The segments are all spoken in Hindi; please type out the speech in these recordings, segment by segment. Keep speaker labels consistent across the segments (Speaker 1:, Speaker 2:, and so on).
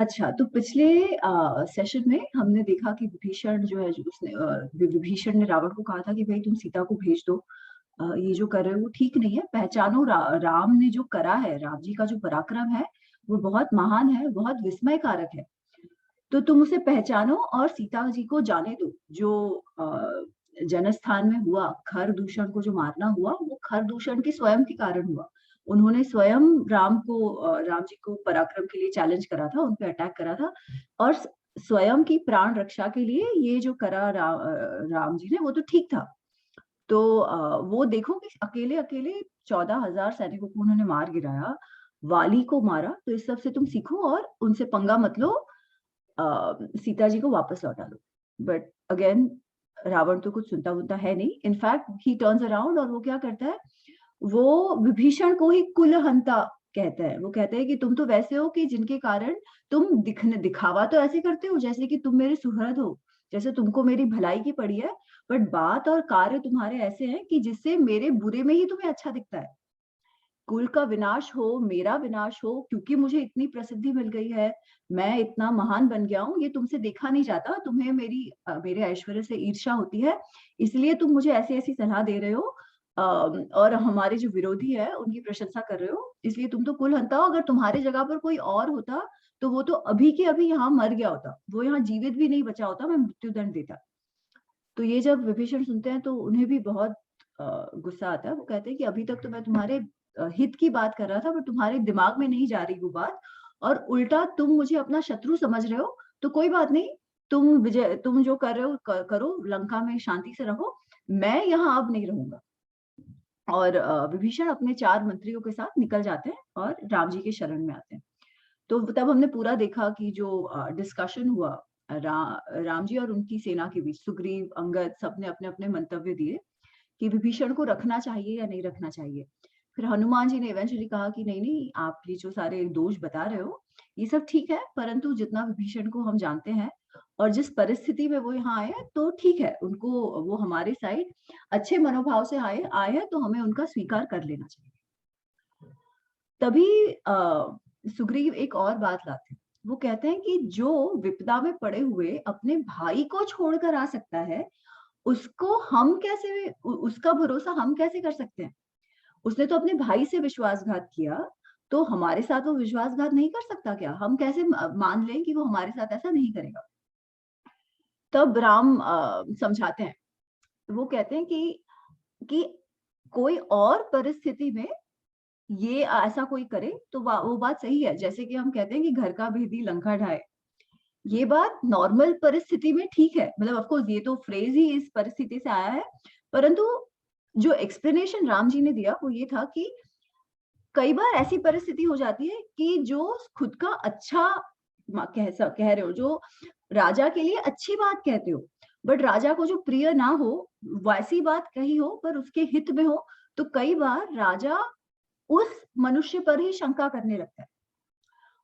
Speaker 1: अच्छा, तो पिछले सेशन में हमने देखा कि विभीषण जो है, जो उसने विभीषण ने रावण को कहा था कि भाई तुम सीता को भेज दो। ये जो कर रहे हो वो ठीक नहीं है, पहचानो राम ने जो करा है, राम जी का जो पराक्रम है वो बहुत महान है, बहुत विस्मयकारक है। तो तुम उसे पहचानो और सीता जी को जाने दो। जो जनस्थान में हुआ, खर दूषण को जो मारना हुआ, वो खर दूषण के स्वयं के कारण हुआ। उन्होंने स्वयं राम जी को पराक्रम के लिए चैलेंज करा था, उन पे अटैक करा था। और स्वयं की प्राण रक्षा के लिए ये जो करा राम जी ने, वो तो ठीक था। तो वो देखो कि अकेले अकेले 14,000 सैनिकों को उन्होंने मार गिराया, वाली को मारा। तो इस सब से तुम सीखो और उनसे पंगा मत लो, सीता जी को वापस लौटा दो। बट अगेन, रावण तो कुछ सुनता वुनता है नहीं। इनफैक्ट ही टर्न्स अराउंड और वो क्या करता है, वो विभीषण को ही कुलहंता कहता है। वो कहते हैं कि तुम तो वैसे हो कि जिनके कारण तुम दिखावा तो ऐसे करते हो जैसे कि तुम मेरे सुहृद हो, जैसे तुमको मेरी भलाई की पड़ी है, बट बात और कार्य तुम्हारे ऐसे हैं कि जिससे मेरे बुरे में ही तुम्हें अच्छा दिखता है। कुल का विनाश हो, मेरा विनाश हो, क्योंकि मुझे इतनी प्रसिद्धि मिल गई है, मैं इतना महान बन गया हूँ, ये तुमसे देखा नहीं जाता। तुम्हें मेरे ऐश्वर्य से ईर्ष्या होती है, इसलिए तुम मुझे ऐसी ऐसी सलाह दे रहे हो। और हमारे जो विरोधी है उनकी प्रशंसा कर रहे हो, इसलिए तुम तो कुल हंता हो। अगर तुम्हारी जगह पर कोई और होता तो वो तो अभी के अभी यहाँ मर गया होता, वो यहाँ जीवित भी नहीं बचा होता, मैं मृत्युदंड देता। तो ये जब विभीषण सुनते हैं तो उन्हें भी बहुत गुस्सा आता है। वो कहते हैं कि अभी तक तो मैं तुम्हारे हित की बात कर रहा था, पर तुम्हारे दिमाग में नहीं जा रही वो बात, और उल्टा तुम मुझे अपना शत्रु समझ रहे हो। तो कोई बात नहीं, तुम जो कर रहे हो करो, लंका में शांति से रहो, मैं यहाँ अब नहीं रहूंगा। और विभीषण अपने 4 मंत्रियों के साथ निकल जाते हैं और राम जी के शरण में आते हैं। तो तब हमने पूरा देखा कि जो डिस्कशन हुआ राम जी और उनकी सेना के बीच, सुग्रीव, अंगद, सबने अपने अपने मंतव्य दिए कि विभीषण को रखना चाहिए या नहीं रखना चाहिए। फिर हनुमान जी ने इवेंचुअली कहा कि नहीं नहीं, आप ये जो सारे दोष बता रहे हो ये सब ठीक है, परंतु जितना विभीषण को हम जानते हैं और जिस परिस्थिति में वो यहाँ आए हैं, तो ठीक है, उनको, वो हमारे साइड अच्छे मनोभाव से आए आए हैं, तो हमें उनका स्वीकार कर लेना चाहिए। तभी सुग्रीव एक और बात लाते हैं। वो कहते हैं कि जो विपदा में पड़े हुए अपने भाई को छोड़कर आ सकता है, उसको हम कैसे, उसका भरोसा हम कैसे कर सकते हैं? उसने तो अपने भाई से विश्वासघात किया, तो हमारे साथ वो विश्वासघात नहीं कर सकता क्या? हम कैसे मान लें कि वो हमारे साथ ऐसा नहीं करेगा? तब राम समझाते हैं। वो कहते हैं कि कोई और परिस्थिति में ये ऐसा कोई करे तो वो बात सही है। जैसे कि हम कहते हैं कि घर का भेदी लंका ढाए, ये बात नॉर्मल परिस्थिति में ठीक है। मतलब ऑफ कोर्स ये तो फ्रेज ही इस परिस्थिति से आया है, परंतु जो एक्सप्लेनेशन राम जी ने दिया वो ये था कि कई बार ऐसी परिस्थिति हो जाती है कि जो खुद का अच्छा कह रहे हो, जो राजा के लिए अच्छी बात कहते हो, बट राजा को जो प्रिय ना हो, वैसी बात कही हो पर उसके हित में हो, तो कई बार राजा उस मनुष्य पर ही शंका करने लगता है।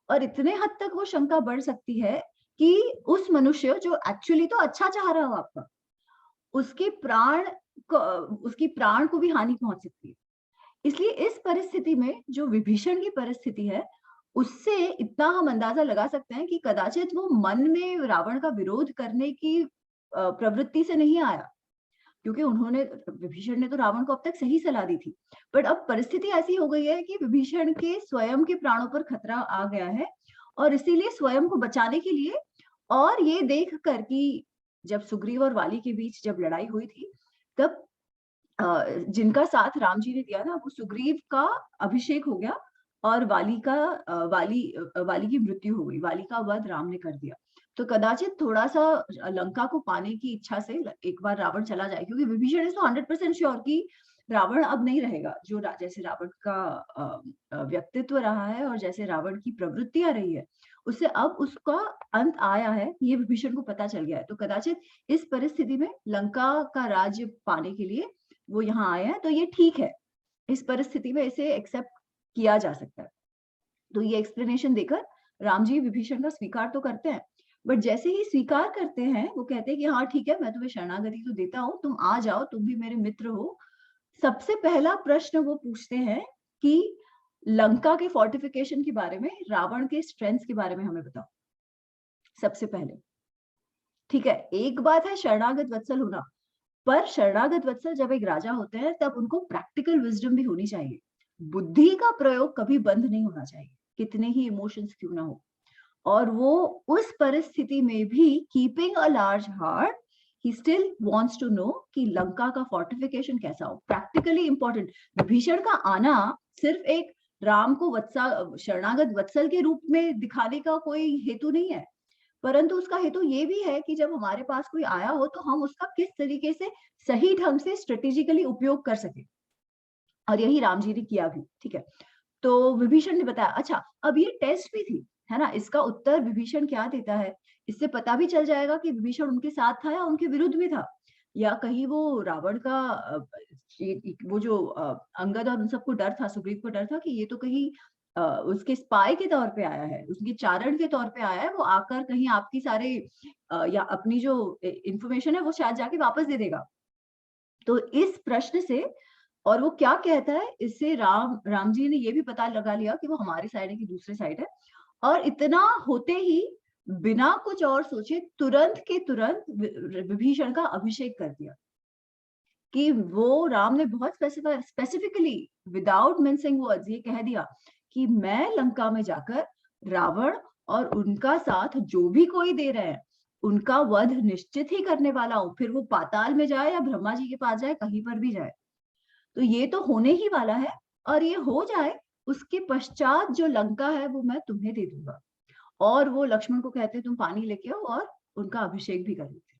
Speaker 1: और इतने हद तक वो शंका बढ़ सकती है कि उस मनुष्य जो एक्चुअली तो अच्छा चाह रहा हो आपका, उसके प्राण उसकी प्राण को भी हानि पहुंच सकती है। इसलिए इस परिस्थिति में जो विभीषण की परिस्थिति है, उससे इतना हम अंदाजा लगा सकते हैं कि कदाचित वो मन में रावण का विरोध करने की प्रवृत्ति से नहीं आया, क्योंकि विभीषण ने तो रावण को अब तक सही सलाह दी थी। बट अब परिस्थिति ऐसी हो गई है कि विभीषण के स्वयं के प्राणों पर खतरा आ गया है, और इसीलिए स्वयं को बचाने के लिए, और ये देख कर कि जब सुग्रीव और वाली के बीच जब लड़ाई हुई थी, तब जिनका साथ राम जी ने दिया ना, वो सुग्रीव का अभिषेक हो गया और वाली की मृत्यु हो गई, वाली का वध राम ने कर दिया। तो कदाचित थोड़ा सा लंका को पाने की इच्छा से एक बार रावण चला जाए, क्योंकि विभीषण इज तो 100% श्योर कि रावण अब नहीं रहेगा। जो जैसे रावण का व्यक्तित्व रहा है और जैसे रावण की प्रवृत्तियां रही है, उससे अब उसका अंत आया है, ये विभीषण को पता चल गया है। तो कदाचित इस परिस्थिति में लंका का राज्य पाने के लिए वो यहाँ आए हैं, तो ये ठीक है। इस परिस्थिति में इसे एक्सेप्ट किया जा सकता है। तो ये एक्सप्लेनेशन देकर राम जी विभीषण का स्वीकार तो करते हैं, बट जैसे ही स्वीकार करते हैं, वो कहते हैं कि हाँ ठीक है, मैं तुम्हें शरणागति तो देता हूँ, तुम आ जाओ, तुम भी मेरे मित्र हो। सबसे पहला प्रश्न वो पूछते हैं कि लंका के फोर्टिफिकेशन के बारे में, रावण के स्ट्रेंथ के बारे में हमें बताओ। सबसे पहले। ठीक है, एक बात है शरणागत वत्सल होना, पर शरणागत वत्सल जब एक राजा होते हैं तब उनको प्रैक्टिकल विजडम भी होनी चाहिए। बुद्धि का प्रयोग कभी बंद नहीं होना चाहिए, कितने ही इमोशंस क्यों ना हो। और वो उस परिस्थिति में भी keeping a large heart, he still wants to know कि लंका का फोर्टिफिकेशन कैसा हो, प्रैक्टिकली इंपॉर्टेंट। विभीषण का आना सिर्फ एक राम को वत्सल शरणागत वत्सल के रूप में दिखाने का कोई हेतु नहीं है, परंतु उसका हेतु ये भी है कि जब हमारे पास कोई आया हो तो हम उसका किस तरीके से सही ढंग से स्ट्रेटेजिकली उपयोग कर सके, और यही राम जी ने किया भी। ठीक है, तो विभीषण ने बताया। अच्छा, अब ये टेस्ट भी थी, है ना, इसका उत्तर विभीषण क्या देता है, इससे पता भी चल जाएगा कि विभीषण उनके साथ था या उनके विरुद्ध में था, या कहीं वो रावण का वो जो अंगद और उन सबको डर था, सुग्रीव को डर था कि ये तो कहीं उसके स्पाई के तौर पे आया है, उसके चारण के तौर पे आया है, वो आकर कहीं आपकी सारे या अपनी जो इंफॉर्मेशन है वो शायद जाके वापस दे देगा। तो इस प्रश्न से, और वो क्या कहता है, इससे राम जी ने ये भी पता लगा लिया कि वो हमारी साइड है कि दूसरे साइड है। और इतना होते ही बिना कुछ और सोचे तुरंत के तुरंत विभीषण का अभिषेक कर दिया, कि वो राम ने बहुत स्पेसिफिकली विदाउट मिंसिंग वर्ड्स ये कह दिया कि मैं लंका में जाकर रावण और उनका साथ जो भी कोई दे रहे हैं उनका वध निश्चित ही करने वाला हूं, फिर वो पाताल में जाए या ब्रह्मा जी के पास जाए, कहीं पर भी जाए। तो ये तो होने ही वाला है, और ये हो जाए उसके पश्चात जो लंका है वो मैं तुम्हें दे दूंगा। और वो लक्ष्मण को कहते तुम पानी लेके आओ और उनका अभिषेक भी कर देते।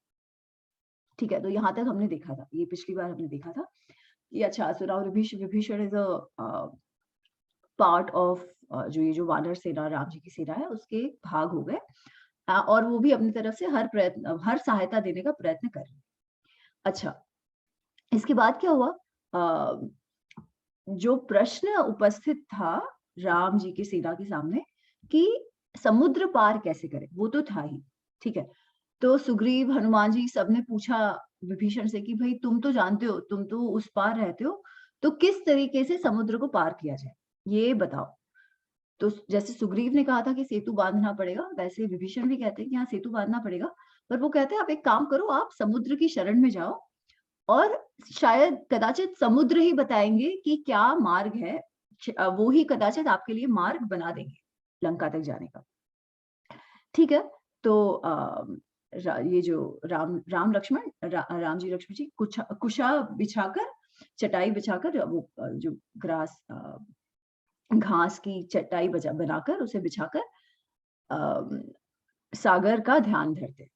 Speaker 1: ठीक है, तो यहाँ तक हमने देखा था, ये पिछली बार हमने देखा था। ये अच्छा, so now Vibhishan is a part of जो ये जो वानर सेना राम जी की सेना है उसके भाग हो गए, और वो भी अपनी तरफ से हर सहायता देने का प्रयत्न कर रहे हैं। अच्छा, इसके बाद क्या हुआ, जो प्रश्न उपस्थित था राम जी की सेना के सामने कि समुद्र पार कैसे करें, वो तो था ही। ठीक है, तो सुग्रीव हनुमान जी सबने पूछा विभीषण से कि भाई तुम तो जानते हो, तुम तो उस पार रहते हो, तो किस तरीके से समुद्र को पार किया जाए ये बताओ। तो जैसे सुग्रीव ने कहा था कि सेतु बांधना पड़ेगा, वैसे विभीषण भी कहते हैं कि हाँ सेतु बांधना पड़ेगा, पर वो कहते हैं आप एक काम करो, आप समुद्र की शरण में जाओ और शायद कदाचित समुद्र ही बताएंगे कि क्या मार्ग है, वो ही कदाचित आपके लिए मार्ग बना देंगे लंका तक जाने का। ठीक है, तो ये जो राम लक्ष्मण राम जी लक्ष्मण जी कुशा बिछाकर, चटाई बिछाकर, वो जो ग्रास घास की चटाई बनाकर उसे बिछाकर सागर का ध्यान धरते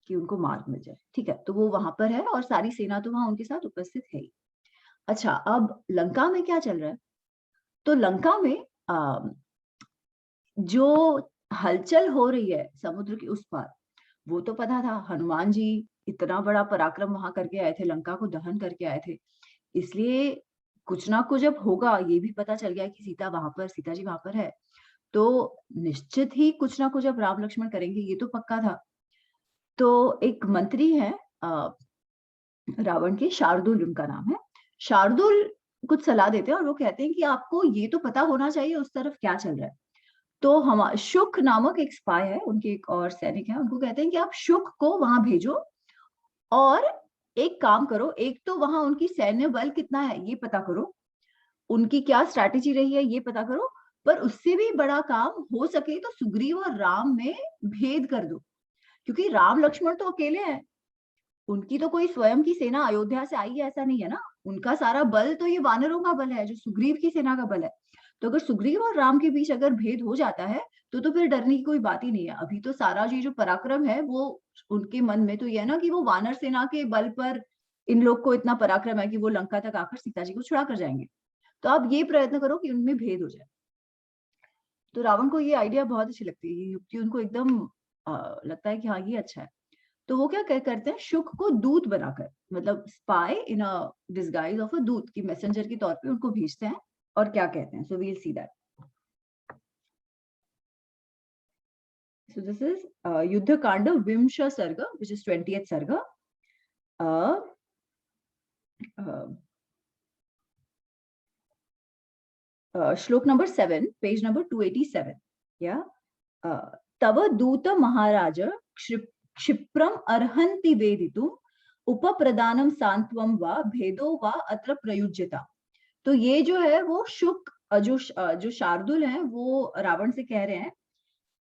Speaker 1: कि उनको मार्ग मिल जाए। ठीक है, तो वो वहां पर है और सारी सेना तो वहां उनके साथ उपस्थित है ही। अच्छा, अब लंका में क्या चल रहा है, तो लंका में जो हलचल हो रही है समुद्र के उस पार, वो तो पता था, हनुमान जी इतना बड़ा पराक्रम वहां करके आए थे, लंका को दहन करके आए थे, इसलिए कुछ ना कुछ अब होगा, ये भी पता चल गया कि सीता जी वहां पर है, तो निश्चित ही कुछ ना कुछ अब राम लक्ष्मण करेंगे, ये तो पक्का था। तो एक मंत्री है रावण के, शार्दुल उनका नाम है। शार्दुल कुछ सलाह देते हैं और वो कहते हैं कि आपको ये तो पता होना चाहिए उस तरफ क्या चल रहा है। तो हम शुक नामक एक स्पाई है, उनके एक और सैनिक है, उनको कहते हैं कि आप शुक को वहां भेजो और एक काम करो, एक तो वहां उनकी सैन्य बल कितना है ये पता करो, उनकी क्या स्ट्रैटेजी रही है ये पता करो, पर उससे भी बड़ा काम हो सके तो सुग्रीव और राम में भेद कर दो, क्योंकि राम लक्ष्मण तो अकेले हैं, उनकी तो कोई स्वयं की सेना अयोध्या से आई है ऐसा नहीं है ना, उनका सारा बल तो ये वानरों का बल है जो सुग्रीव की सेना का बल है। तो अगर सुग्रीव और राम के बीच अगर भेद हो जाता है तो फिर डरने की कोई बात ही नहीं है। अभी तो सारा जो पराक्रम है वो उनके मन में तो ये है ना कि वो वानर सेना के बल पर इन लोग को इतना पराक्रम है कि वो लंका तक आकर सीता जी को छुड़ा कर जाएंगे, तो आप ये प्रयत्न करो कि उनमें भेद हो जाए। तो रावण को ये आइडिया बहुत अच्छी लगती है, ये युक्ति उनको एकदम लगता है कि हाँ ये अच्छा है। तो वो क्या करते हैं, शुक को दूत बनाकर, मतलब spy in a disguise of a दूत की मैसेंजर के तौर पे उनको भेजते हैं, और क्या कहते हैं, so we'll see that. So this is Yuddha Kanda विंश सर्ग व्हिच इज 20th सर्ग, श्लोक नंबर 7, पेज नंबर 287, या तव दूत महाराज क्षिप्रम अर्हन्ति वेदितुम उपप्रदानम सांत्वम वा भेदो वा अत्र प्रयुज्यता। तो ये जो है वो शुक जो शार्दुल है वो रावण से कह रहे हैं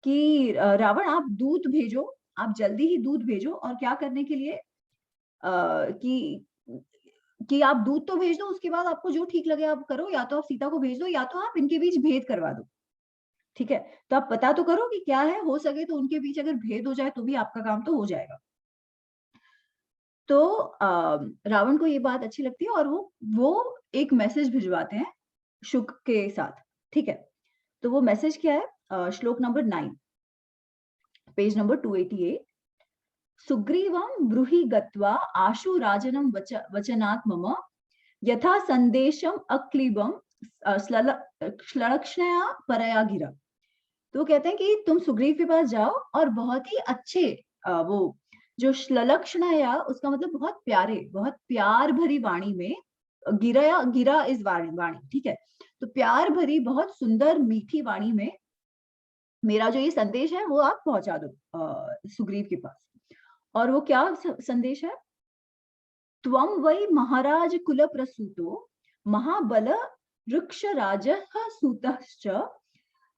Speaker 1: कि रावण आप दूत भेजो, आप जल्दी ही दूत भेजो। और क्या करने के लिए? कि आप दूत तो भेज दो, उसके बाद आपको जो ठीक लगे आप करो, या तो आप सीता को भेज दो या तो आप इनके बीच भेद करवा दो। ठीक है, तो आप पता तो करो कि क्या है, हो सके तो उनके बीच अगर भेद हो जाए तो भी आपका काम तो हो जाएगा। तो रावण को ये बात अच्छी लगती है और वो एक मैसेज भिजवाते हैं शुक के साथ। ठीक है, तो वो मैसेज क्या है? श्लोक नंबर 9, पेज नंबर 288। सुग्रीवं ब्रूहि गत्वा आशु राजनं वचनात् मम यथा संदेशम अक्लीबम श्लक्षणया परया गिरा। तो कहते हैं कि तुम सुग्रीव के पास जाओ और बहुत ही अच्छे वो जो श्लक्षणया, उसका मतलब बहुत प्यारे, बहुत प्यार भरी वाणी में, गिरा इस वाणी, ठीक है, तो प्यार भरी बहुत सुंदर मीठी वाणी में मेरा जो ये संदेश है वो आप पहुंचा दो सुग्रीव के पास। और वो क्या संदेश है? त्वं वै महाराज कुल प्रसूतो महाबल वृक्ष राजः सूतश्च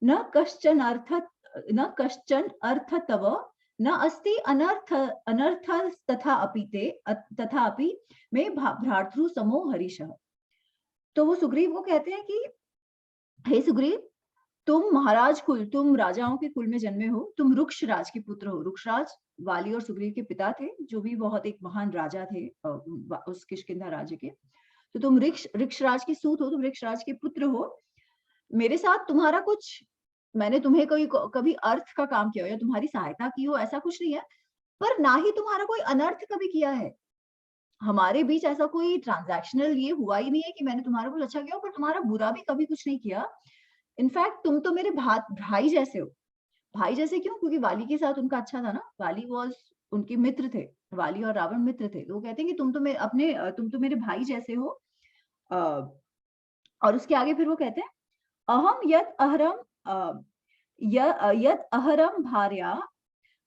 Speaker 1: न कश्चन अर्थ तव न अस्ति अनर्थ तथा अपि मे भ्रातृ समो हरीशः। तो वो सुग्रीव को कहते हैं कि हे सुग्रीव, तुम महाराज कुल, तुम राजाओं के कुल में जन्मे हो, तुम वृक्ष राज के पुत्र हो। वृक्ष राज वाली और सुग्रीव के पिता थे, जो भी बहुत एक महान राजा थे उस किष्किंधा राज्य के। तो तुम वृक्ष राज के सूत हो, तुम वृक्ष राज के पुत्र हो। मेरे साथ तुम्हारा कुछ, मैंने तुम्हें कोई कभी अर्थ का काम किया हो या तुम्हारी सहायता की हो, ऐसा कुछ नहीं है, पर ना ही तुम्हारा कोई अनर्थ कभी किया है। हमारे बीच ऐसा कोई ट्रांजैक्शनल ये हुआ ही नहीं है कि मैंने तुम्हारा कुछ अच्छा किया हो, पर तुम्हारा बुरा भी कभी कुछ नहीं किया। इनफैक्ट तुम तो मेरे भाई जैसे हो। भाई जैसे क्यों? क्योंकि वाली के साथ उनका अच्छा था ना, वाली वॉज उनके मित्र थे, वाली और रावण मित्र थे। तो वो कहते हैं कि तुम तो मेरे भाई जैसे हो। और उसके आगे फिर वो कहते हैं अहम यत अहरम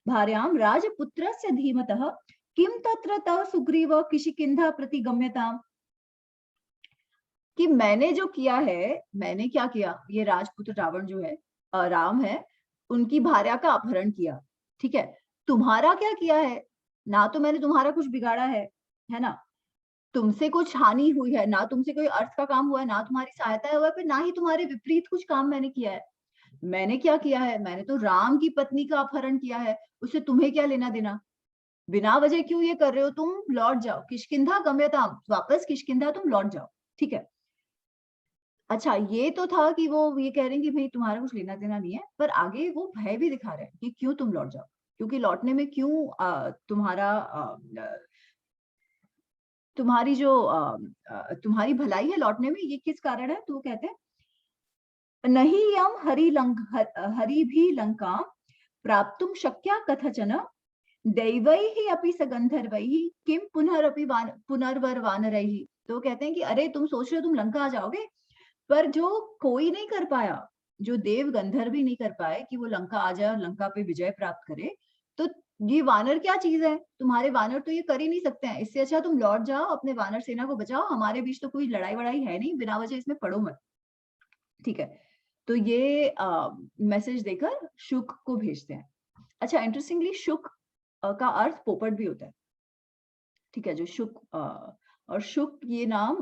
Speaker 1: भार्याम राजपुत्रस्य धीमतः किम तत्र तव सुग्रीव किशिकिंधा प्रतिगम्यताम। कि मैंने जो किया है, मैंने क्या किया? ये राजपुत्र रावण जो है, राम है, उनकी भार्या का अपहरण किया। ठीक है, तुम्हारा क्या किया है? ना तो मैंने तुम्हारा कुछ बिगाड़ा है ना? तुमसे कुछ हानि हुई है ना, तुमसे कोई अर्थ का काम हुआ है ना, तुम्हारी सहायता हुआ है, फिर ना ही तुम्हारे विपरीत कुछ काम मैंने किया है। मैंने क्या किया है? मैंने तो राम की पत्नी का अपहरण किया है, उससे तुम्हें क्या लेना देना? बिना वजह क्यों ये कर रहे हो? तुम लौट जाओ, किष्किंधा गम्यताम, वापस किष्किंधा तुम लौट जाओ। ठीक है, अच्छा, ये तो था कि वो ये कह रहे हैं कि भाई तुम्हारा कुछ लेना देना नहीं है, पर आगे वो भय भी दिखा रहे हैं कि क्यों तुम लौट जाओ, क्योंकि लौटने में क्यों तुम्हारी जो तुम्हारी भलाई है लौटने में, ये किस कारण है? तो वो कहते हैं नहीं यम हरि भी लंका प्राप्तुम शक्या कथचन दैवैः अपि स गंधर्वैः किम पुनर्वर वानरैः। तो कहते हैं कि अरे तुम सोच रहे हो तुम लंका आ जाओगे, पर जो कोई नहीं कर पाया, जो देव गंधर्व भी नहीं कर पाए कि वो लंका आ जाए और लंका पे विजय प्राप्त करे, तो ये वानर क्या चीज है? तुम्हारे वानर तो ये कर ही नहीं सकते हैं। इससे अच्छा तुम लौट जाओ, अपने वानर सेना को बचाओ, हमारे बीच तो कोई लड़ाई वड़ाई है नहीं, बिना वजह इसमें पड़ो मत। ठीक है, तो ये मैसेज देकर शुक को भेजते हैं। अच्छा, इंटरेस्टिंगली शुक का अर्थ पोपट भी होता है। ठीक है, जो शुक और शुक ये नाम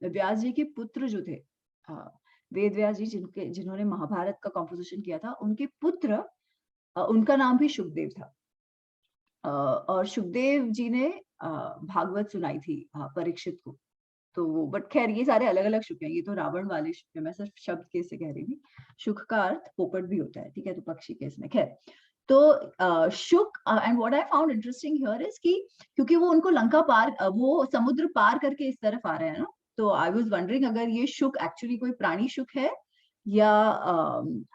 Speaker 1: व्यास जी के पुत्र जो थे, वेद व्यास जी जिन्होंने महाभारत का कॉम्पोजिशन किया था, उनके पुत्र, उनका नाम भी शुकदेव था। और शुकदेव जी ने भागवत सुनाई थी परीक्षित को। तो वो, बट खैर ये सारे अलग अलग शुक हैं, ये तो रावण वाले शुक है, मैं सिर्फ शब्द के से कह रही थी। शुक का अर्थ पोपट भी होता है। ठीक है, तो पक्षी के इसमें, खैर। तो Shuka, and what I found interesting here is कि क्योंकि वो उनको लंका पार, वो समुद्र पार करके इस तरफ आ रहे हैं ना, तो आई वाज वंडरिंग अगर ये शुक एक्चुअली कोई प्राणी शुक है या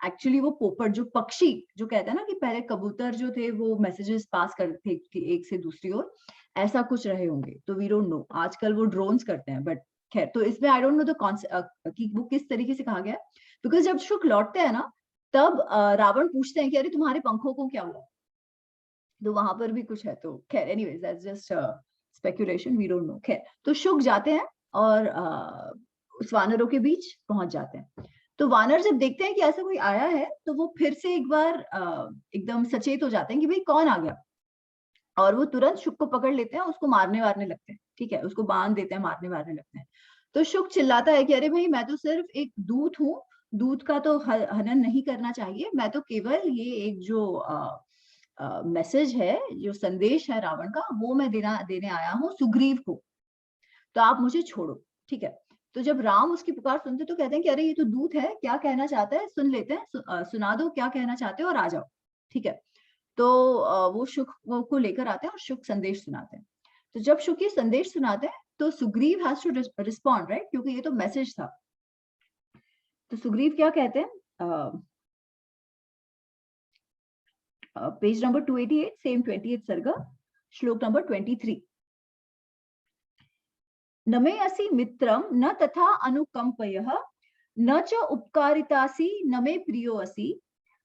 Speaker 1: एक्चुअली वो पोपट जो पक्षी, जो कहते हैं ना कि पहले कबूतर जो थे वो मैसेजेस पास करते थे एक से दूसरी ओर, ऐसा कुछ रहे होंगे। तो वी डोंट नो, आजकल वो ड्रोन्स करते हैं, बट खैर। तो इसमें आई डोंट नो द कॉन्सेप्ट कि वो किस तरीके से कहा गया है, बिकॉज जब शुक लौटते हैं ना, तब रावण पूछते हैं कि अरे तुम्हारे पंखों को क्या हुआ? तो वहां पर भी कुछ है। तो खैर anyways that's just speculation, we don't know. खैर तो शुक जाते हैं और उस वानरों के बीच पहुंच जाते हैं। तो वानर जब देखते हैं कि ऐसा कोई आया है तो वो फिर से एक बार एकदम सचेत हो जाते हैं कि भाई कौन आ गया, और वो तुरंत शुक को पकड़ लेते हैं, उसको मारने वारने लगते हैं। ठीक है, उसको बांध देते हैं, मारने वारने लगते हैं। तो शुक चिल्लाता है कि अरे भाई मैं तो सिर्फ एक दूत हूँ, दूत का तो हनन नहीं करना चाहिए, मैं तो केवल ये एक जो मैसेज है, जो संदेश है रावण का, वो मैं देने आया हूँ सुग्रीव को, तो आप मुझे छोड़ो। ठीक है। तो जब राम उसकी पुकार सुनते तो कहते हैं कि अरे ये तो दूत है, क्या कहना चाहता है, सुन लेते हैं, सुना दो क्या कहना चाहते हो और आ जाओ। ठीक है। तो वो शुक को लेकर आते हैं और शुक संदेश सुनाते हैं। तो जब शुक ये संदेश सुनाते हैं तो Sugriva has to respond, right, क्योंकि ये तो मैसेज था। तो सुग्रीव क्या कहते हैं, पेज नंबर 288, सेम 28 सर्ग, श्लोक नंबर 23। न मे असि मित्रम न तथा अनुकंपयः, न च उपकारितासि न मे प्रियो असि,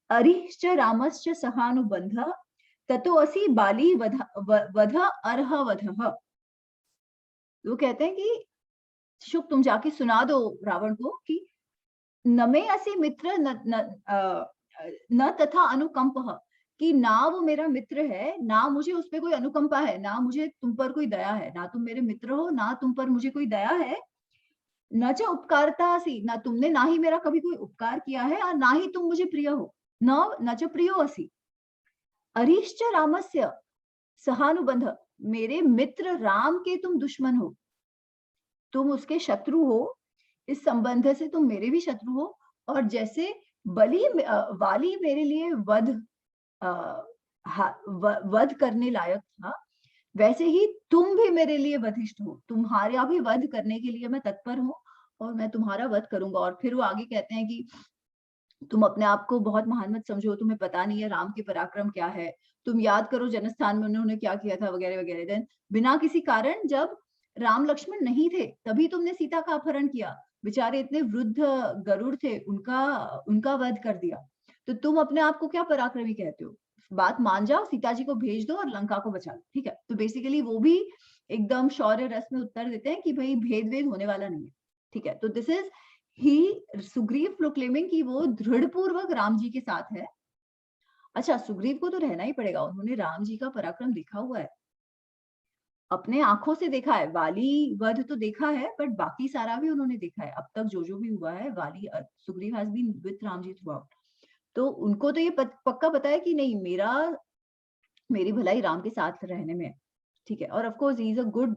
Speaker 1: अरिश्च रामश्च सहानुबंधः, ततो असि बाली वध अर्हवधः। वो कहते हैं कि शुक तुम जाके सुना दो रावण को कि न मे असि मित्र न तथा अनुकंप, कि ना वो मेरा मित्र है, ना मुझे उस पर कोई अनुकंपा है, ना मुझे तुम पर कोई दया है, ना तुम मेरे मित्र हो, ना तुम पर मुझे कोई दया है। न च उपकारता सी, ना तुमने ना ही मेरा कभी कोई उपकार किया है और ना ही तुम मुझे प्रिय हो। न च प्रियो असि, अरिश्च रामस्य सहानुबंध, मेरे मित्र राम के तुम दुश्मन हो, तुम उसके शत्रु हो, इस संबंध से तुम मेरे भी शत्रु हो। और जैसे वाली मेरे लिए वध करने लायक था, वैसे ही तुम भी मेरे लिए वधिष्ठ हो, तुम्हारा भी वध करने के लिए मैं तत्पर हूँ और मैं तुम्हारा वध करूंगा। और फिर वो आगे कहते हैं कि तुम अपने आप को बहुत महान मत समझो, तुम्हें पता नहीं है राम के पराक्रम क्या है, तुम याद करो जनस्थान में उन्होंने क्या किया था, वगैरह वगैरह। देन बिना किसी कारण, जब राम लक्ष्मण नहीं थे तभी तुमने सीता का अपहरण किया, बेचारे इतने वृद्ध गरुड़ थे, उनका उनका वध कर दिया, तो तुम अपने आप को क्या पराक्रमी कहते हो? बात मान जाओ, सीता जी को भेज दो और लंका को बचा लो। ठीक है। तो बेसिकली वो भी एकदम शौर्य रस में उत्तर देते हैं कि भाई भेद वेद होने वाला नहीं है। ठीक है। तो this is he Sugriva proclaiming कि वो दृढ़ पूर्वक राम जी के साथ है। अच्छा, सुग्रीव को तो रहना ही पड़ेगा, उन्होंने राम जी का पराक्रम देखा हुआ है, अपने आंखों से देखा है। वाली वध तो देखा है, बट बाकी सारा भी उन्होंने देखा है। अब तक जो जो भी हुआ है, Sugriva has been with Ram ji throughout. तो उनको तो ये पक्का पता है कि नहीं, मेरी भलाई राम के साथ रहने में है। ठीक है। और of course he is a good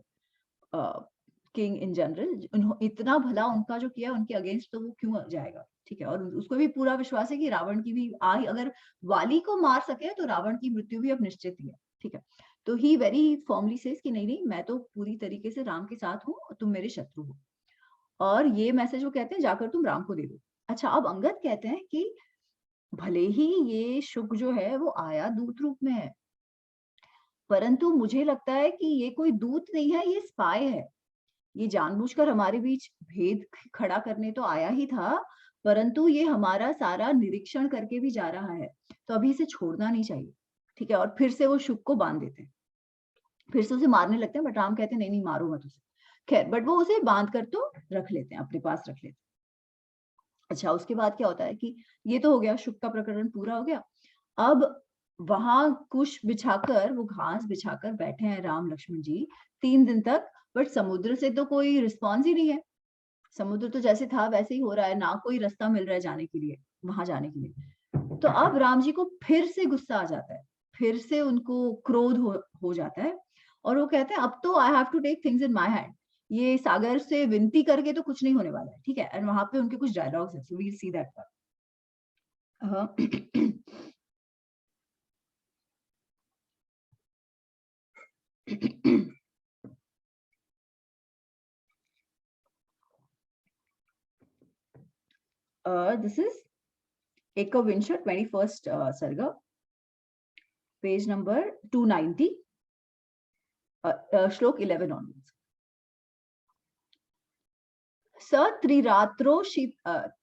Speaker 1: king in general, इतना भला उनका जो किया उनके अगेंस्ट, तो वो क्यों जाएगा? ठीक है। और उसको भी पूरा विश्वास है कि रावण की भी अगर वाली को मार सके तो रावण की मृत्यु भी अब निश्चित ही है। ठीक है। तो ही वेरी फॉर्मली सेज कि नहीं नहीं, मैं तो पूरी तरीके से राम के साथ हूँ, तुम मेरे शत्रु हो। और ये मैसेज वो कहते हैं जाकर तुम राम को दे दो। अच्छा, अब अंगद कहते हैं कि भले ही ये शुक जो है वो आया दूत रूप में है, परंतु मुझे लगता है कि ये कोई दूत नहीं है, ये स्पाई है। ये जानबूझकर हमारे बीच भेद खड़ा करने तो आया ही था, परंतु ये हमारा सारा निरीक्षण करके भी जा रहा है, तो अभी इसे छोड़ना नहीं चाहिए। ठीक है। और फिर से वो शुक को बांध देते हैं, फिर से उसे मारने लगते हैं, बट राम कहते हैं नहीं नहीं, मारो मत उसे। खैर, बट वो उसे बांध कर तो रख लेते हैं, अपने पास रख लेते हैं। अच्छा, उसके बाद क्या होता है कि ये तो हो गया, शुक का प्रकरण पूरा हो गया। अब वहां कुश बिछाकर, वो घास बिछाकर बैठे हैं राम लक्ष्मण जी 3 दिन तक, बट समुद्र से तो कोई रिस्पॉन्स ही नहीं है। समुद्र तो जैसे था वैसे ही हो रहा है, ना कोई रास्ता मिल रहा है जाने के लिए, वहां जाने के लिए। तो अब राम जी को फिर से गुस्सा आ जाता है, फिर से उनको क्रोध हो जाता है, और वो कहते हैं अब तो I have to take things in my hand, ये सागर से विनती करके तो कुछ नहीं होने वाला है। ठीक है। एंड वहां पे उनके कुछ डायलॉग्स है, so we see that part. This is एकविंश 21st सर्ग, पेज नंबर 290, श्लोक 11 ऑनवर्ड्स। स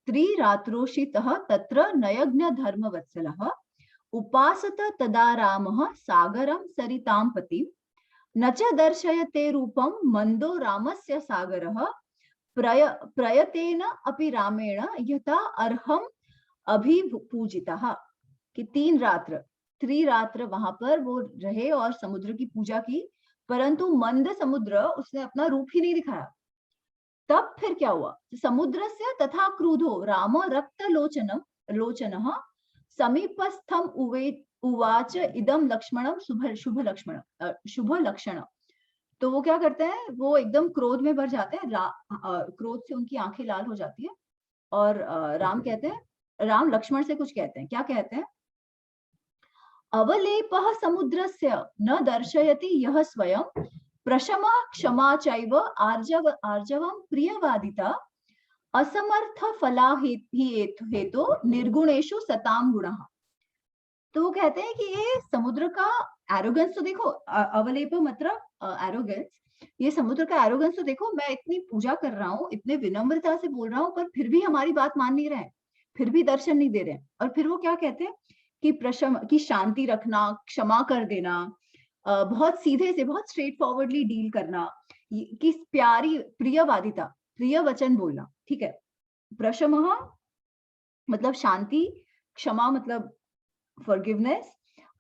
Speaker 1: त्रिरात्रोषितः तत्र नयज्ञ धर्मवत्सलः उपासत तदा रामः सागरं सरितां पतिं न च दर्शयते रूपं मंदो रामस्य सागरः प्रयतेन अपि रामेण यथा अर्हम अभिपूजितः। कि 3 रात्र त्रिरात्र वहां पर वो रहे और समुद्र की पूजा की, परंतु मंद समुद्र उसने अपना रूप ही नहीं दिखाया। तब फिर क्या हुआ? समुद्रस्य तथा क्रुधो राम रक्त लोचनम लोचनः समीपस्थम उवाच इदम लक्ष्मणम शुभ लक्ष्मण शुभ लक्षण। तो वो क्या करते हैं, वो एकदम क्रोध में भर जाते हैं, क्रोध से उनकी आंखें लाल हो जाती है और राम कहते हैं, राम लक्ष्मण से कुछ कहते हैं। क्या कहते हैं? अवलेपः समुद्रस्य न दर्शयति यः स्वयं प्रशमा क्षमा चैव आर्जवं प्रियवादिता असमर्थ फला हेतु निर्गुणेषु सताम गुणः। तो वो कहते हैं कि ये समुद्र का एरोगेंस तो देखो, अवलेप मतलब एरोगेंस, ये समुद्र का एरोगेंस तो देखो, मैं इतनी पूजा कर रहा हूँ, इतने विनम्रता से बोल रहा हूँ, पर फिर भी हमारी बात मान नहीं रहे हैं, फिर भी दर्शन नहीं दे रहे हैं। और फिर वो क्या कहते हैं कि प्रशम की शांति रखना, क्षमा कर देना, बहुत सीधे से बहुत स्ट्रेट फॉरवर्डली डील करना, कि प्यारी प्रियवादिता, प्रिय वचन बोलना, ठीक है। प्रशम मतलब शांति, क्षमा मतलब फॉरगिवनेस,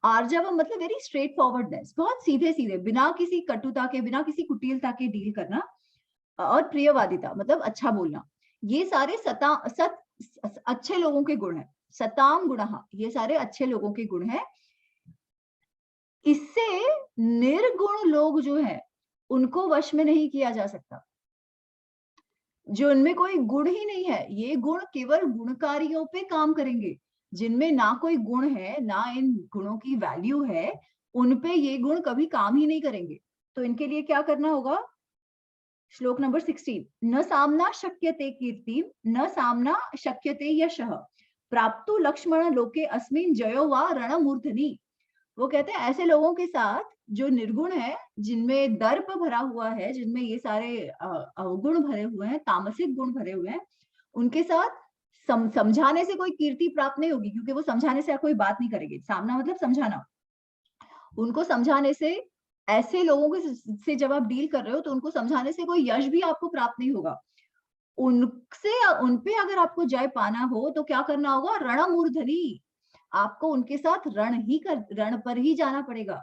Speaker 1: आर्जव मतलब वेरी स्ट्रेट फॉरवर्डनेस, बहुत सीधे सीधे बिना किसी कटुता के, बिना किसी कुटिलता के डील करना, और प्रियवादिता मतलब अच्छा बोलना। ये सारे अच्छे लोगों के गुण हैं। सताम गुण, ये सारे अच्छे लोगों के गुण हैं। इससे निर्गुण लोग जो है उनको वश में नहीं किया जा सकता, जो इनमें कोई गुण ही नहीं है। ये गुण केवल गुणकारियों पे काम करेंगे। जिनमें ना कोई गुण है, ना इन गुणों की वैल्यू है, उन पे ये गुण कभी काम ही नहीं करेंगे। तो इनके लिए क्या करना होगा? श्लोक नंबर 16, न सामना शक्यते कीर्ति न सामना शक्यते यशः प्राप्तु लक्ष्मण लोके अस्मिन् जयो वा रणमूर्धनि। वो कहते हैं ऐसे लोगों के साथ जो निर्गुण है, जिनमें दर्प भरा हुआ है, जिनमें ये सारे अवगुण भरे हुए हैं, तामसिक गुण भरे हुए हैं, उनके साथ समझाने से कोई कीर्ति प्राप्त नहीं होगी, क्योंकि वो समझाने से कोई बात नहीं करेंगे। सामना मतलब समझाना। उनको समझाने से, ऐसे लोगों के से जब आप डील कर रहे हो, तो उनको समझाने से कोई यश भी आपको प्राप्त नहीं होगा। उनपे अगर आपको जय पाना हो तो क्या करना होगा? रणमूर्धनि। आपको उनके साथ रण पर ही जाना पड़ेगा।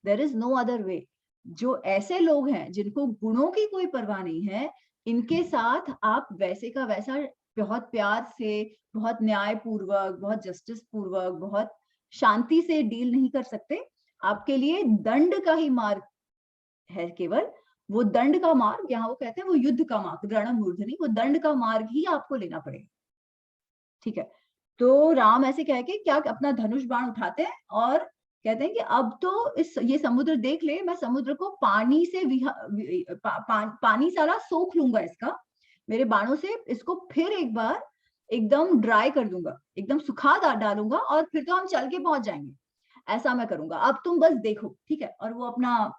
Speaker 1: There is no other way. जो ऐसे लोग हैं जिनको गुणों की कोई परवाह नहीं है, इनके साथ आप वैसे का वैसा बहुत प्यार से, बहुत न्याय पूर्वक, बहुत जस्टिस पूर्वक, बहुत शांति से डील नहीं कर सकते। आपके लिए दंड का ही मार्ग है केवल। वो दंड का मार्ग, यहाँ वो कहते हैं वो युद्ध का मार्ग, रणमूर्धनि, वो दंड का मार्ग ही आपको लेना पड़ेगा। ठीक है। तो राम ऐसे कह के क्या अपना धनुष बाण उठाते हैं और कहते हैं कि अब तो ये समुद्र देख ले, मैं समुद्र को पानी से पानी सारा सोख लूंगा इसका, मेरे बाणों से इसको फिर एक बार एकदम ड्राई कर दूंगा, एकदम सुखा डालूंगा, और फिर तो हम चल के पहुंच जाएंगे। ऐसा मैं करूंगा, अब तुम बस देखो। ठीक है। और वो अपना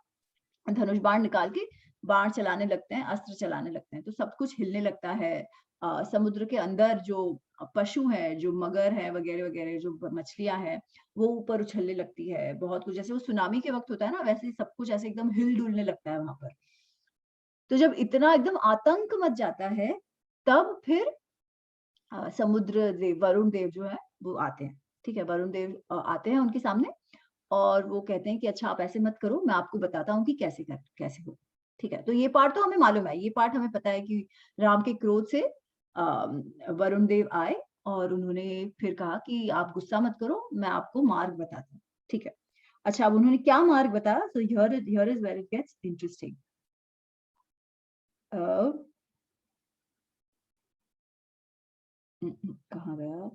Speaker 1: धनुष बाण निकाल के बाण चलाने लगते हैं, अस्त्र चलाने लगते हैं। तो सब कुछ हिलने लगता है। समुद्र के अंदर जो पशु है, जो मगर है वगैरह वगैरह, जो मछलियां हैं, वो ऊपर उछलने लगती है। बहुत कुछ जैसे वो सुनामी के वक्त होता है ना, वैसे ही सब कुछ ऐसे एकदम हिल डुलने लगता है वहां पर। तो जब इतना एकदम आतंक मच जाता है, तब फिर समुद्र देव, वरुण देव जो है वो आते हैं। ठीक है। वरुण देव आते हैं उनके सामने, और वो कहते हैं कि अच्छा आप ऐसे मत करो, मैं आपको बताता हूँ कि कैसे हो। ठीक है। तो ये पार्ट तो हमें मालूम है, ये पार्ट हमें पता है कि राम के क्रोध से वरुण देव आए और उन्होंने फिर कहा कि आप गुस्सा मत करो, मैं आपको मार्ग बताता हूँ। ठीक है। अच्छा, अब उन्होंने क्या मार्ग बताया? So here is where it gets interesting. कहाँ गया?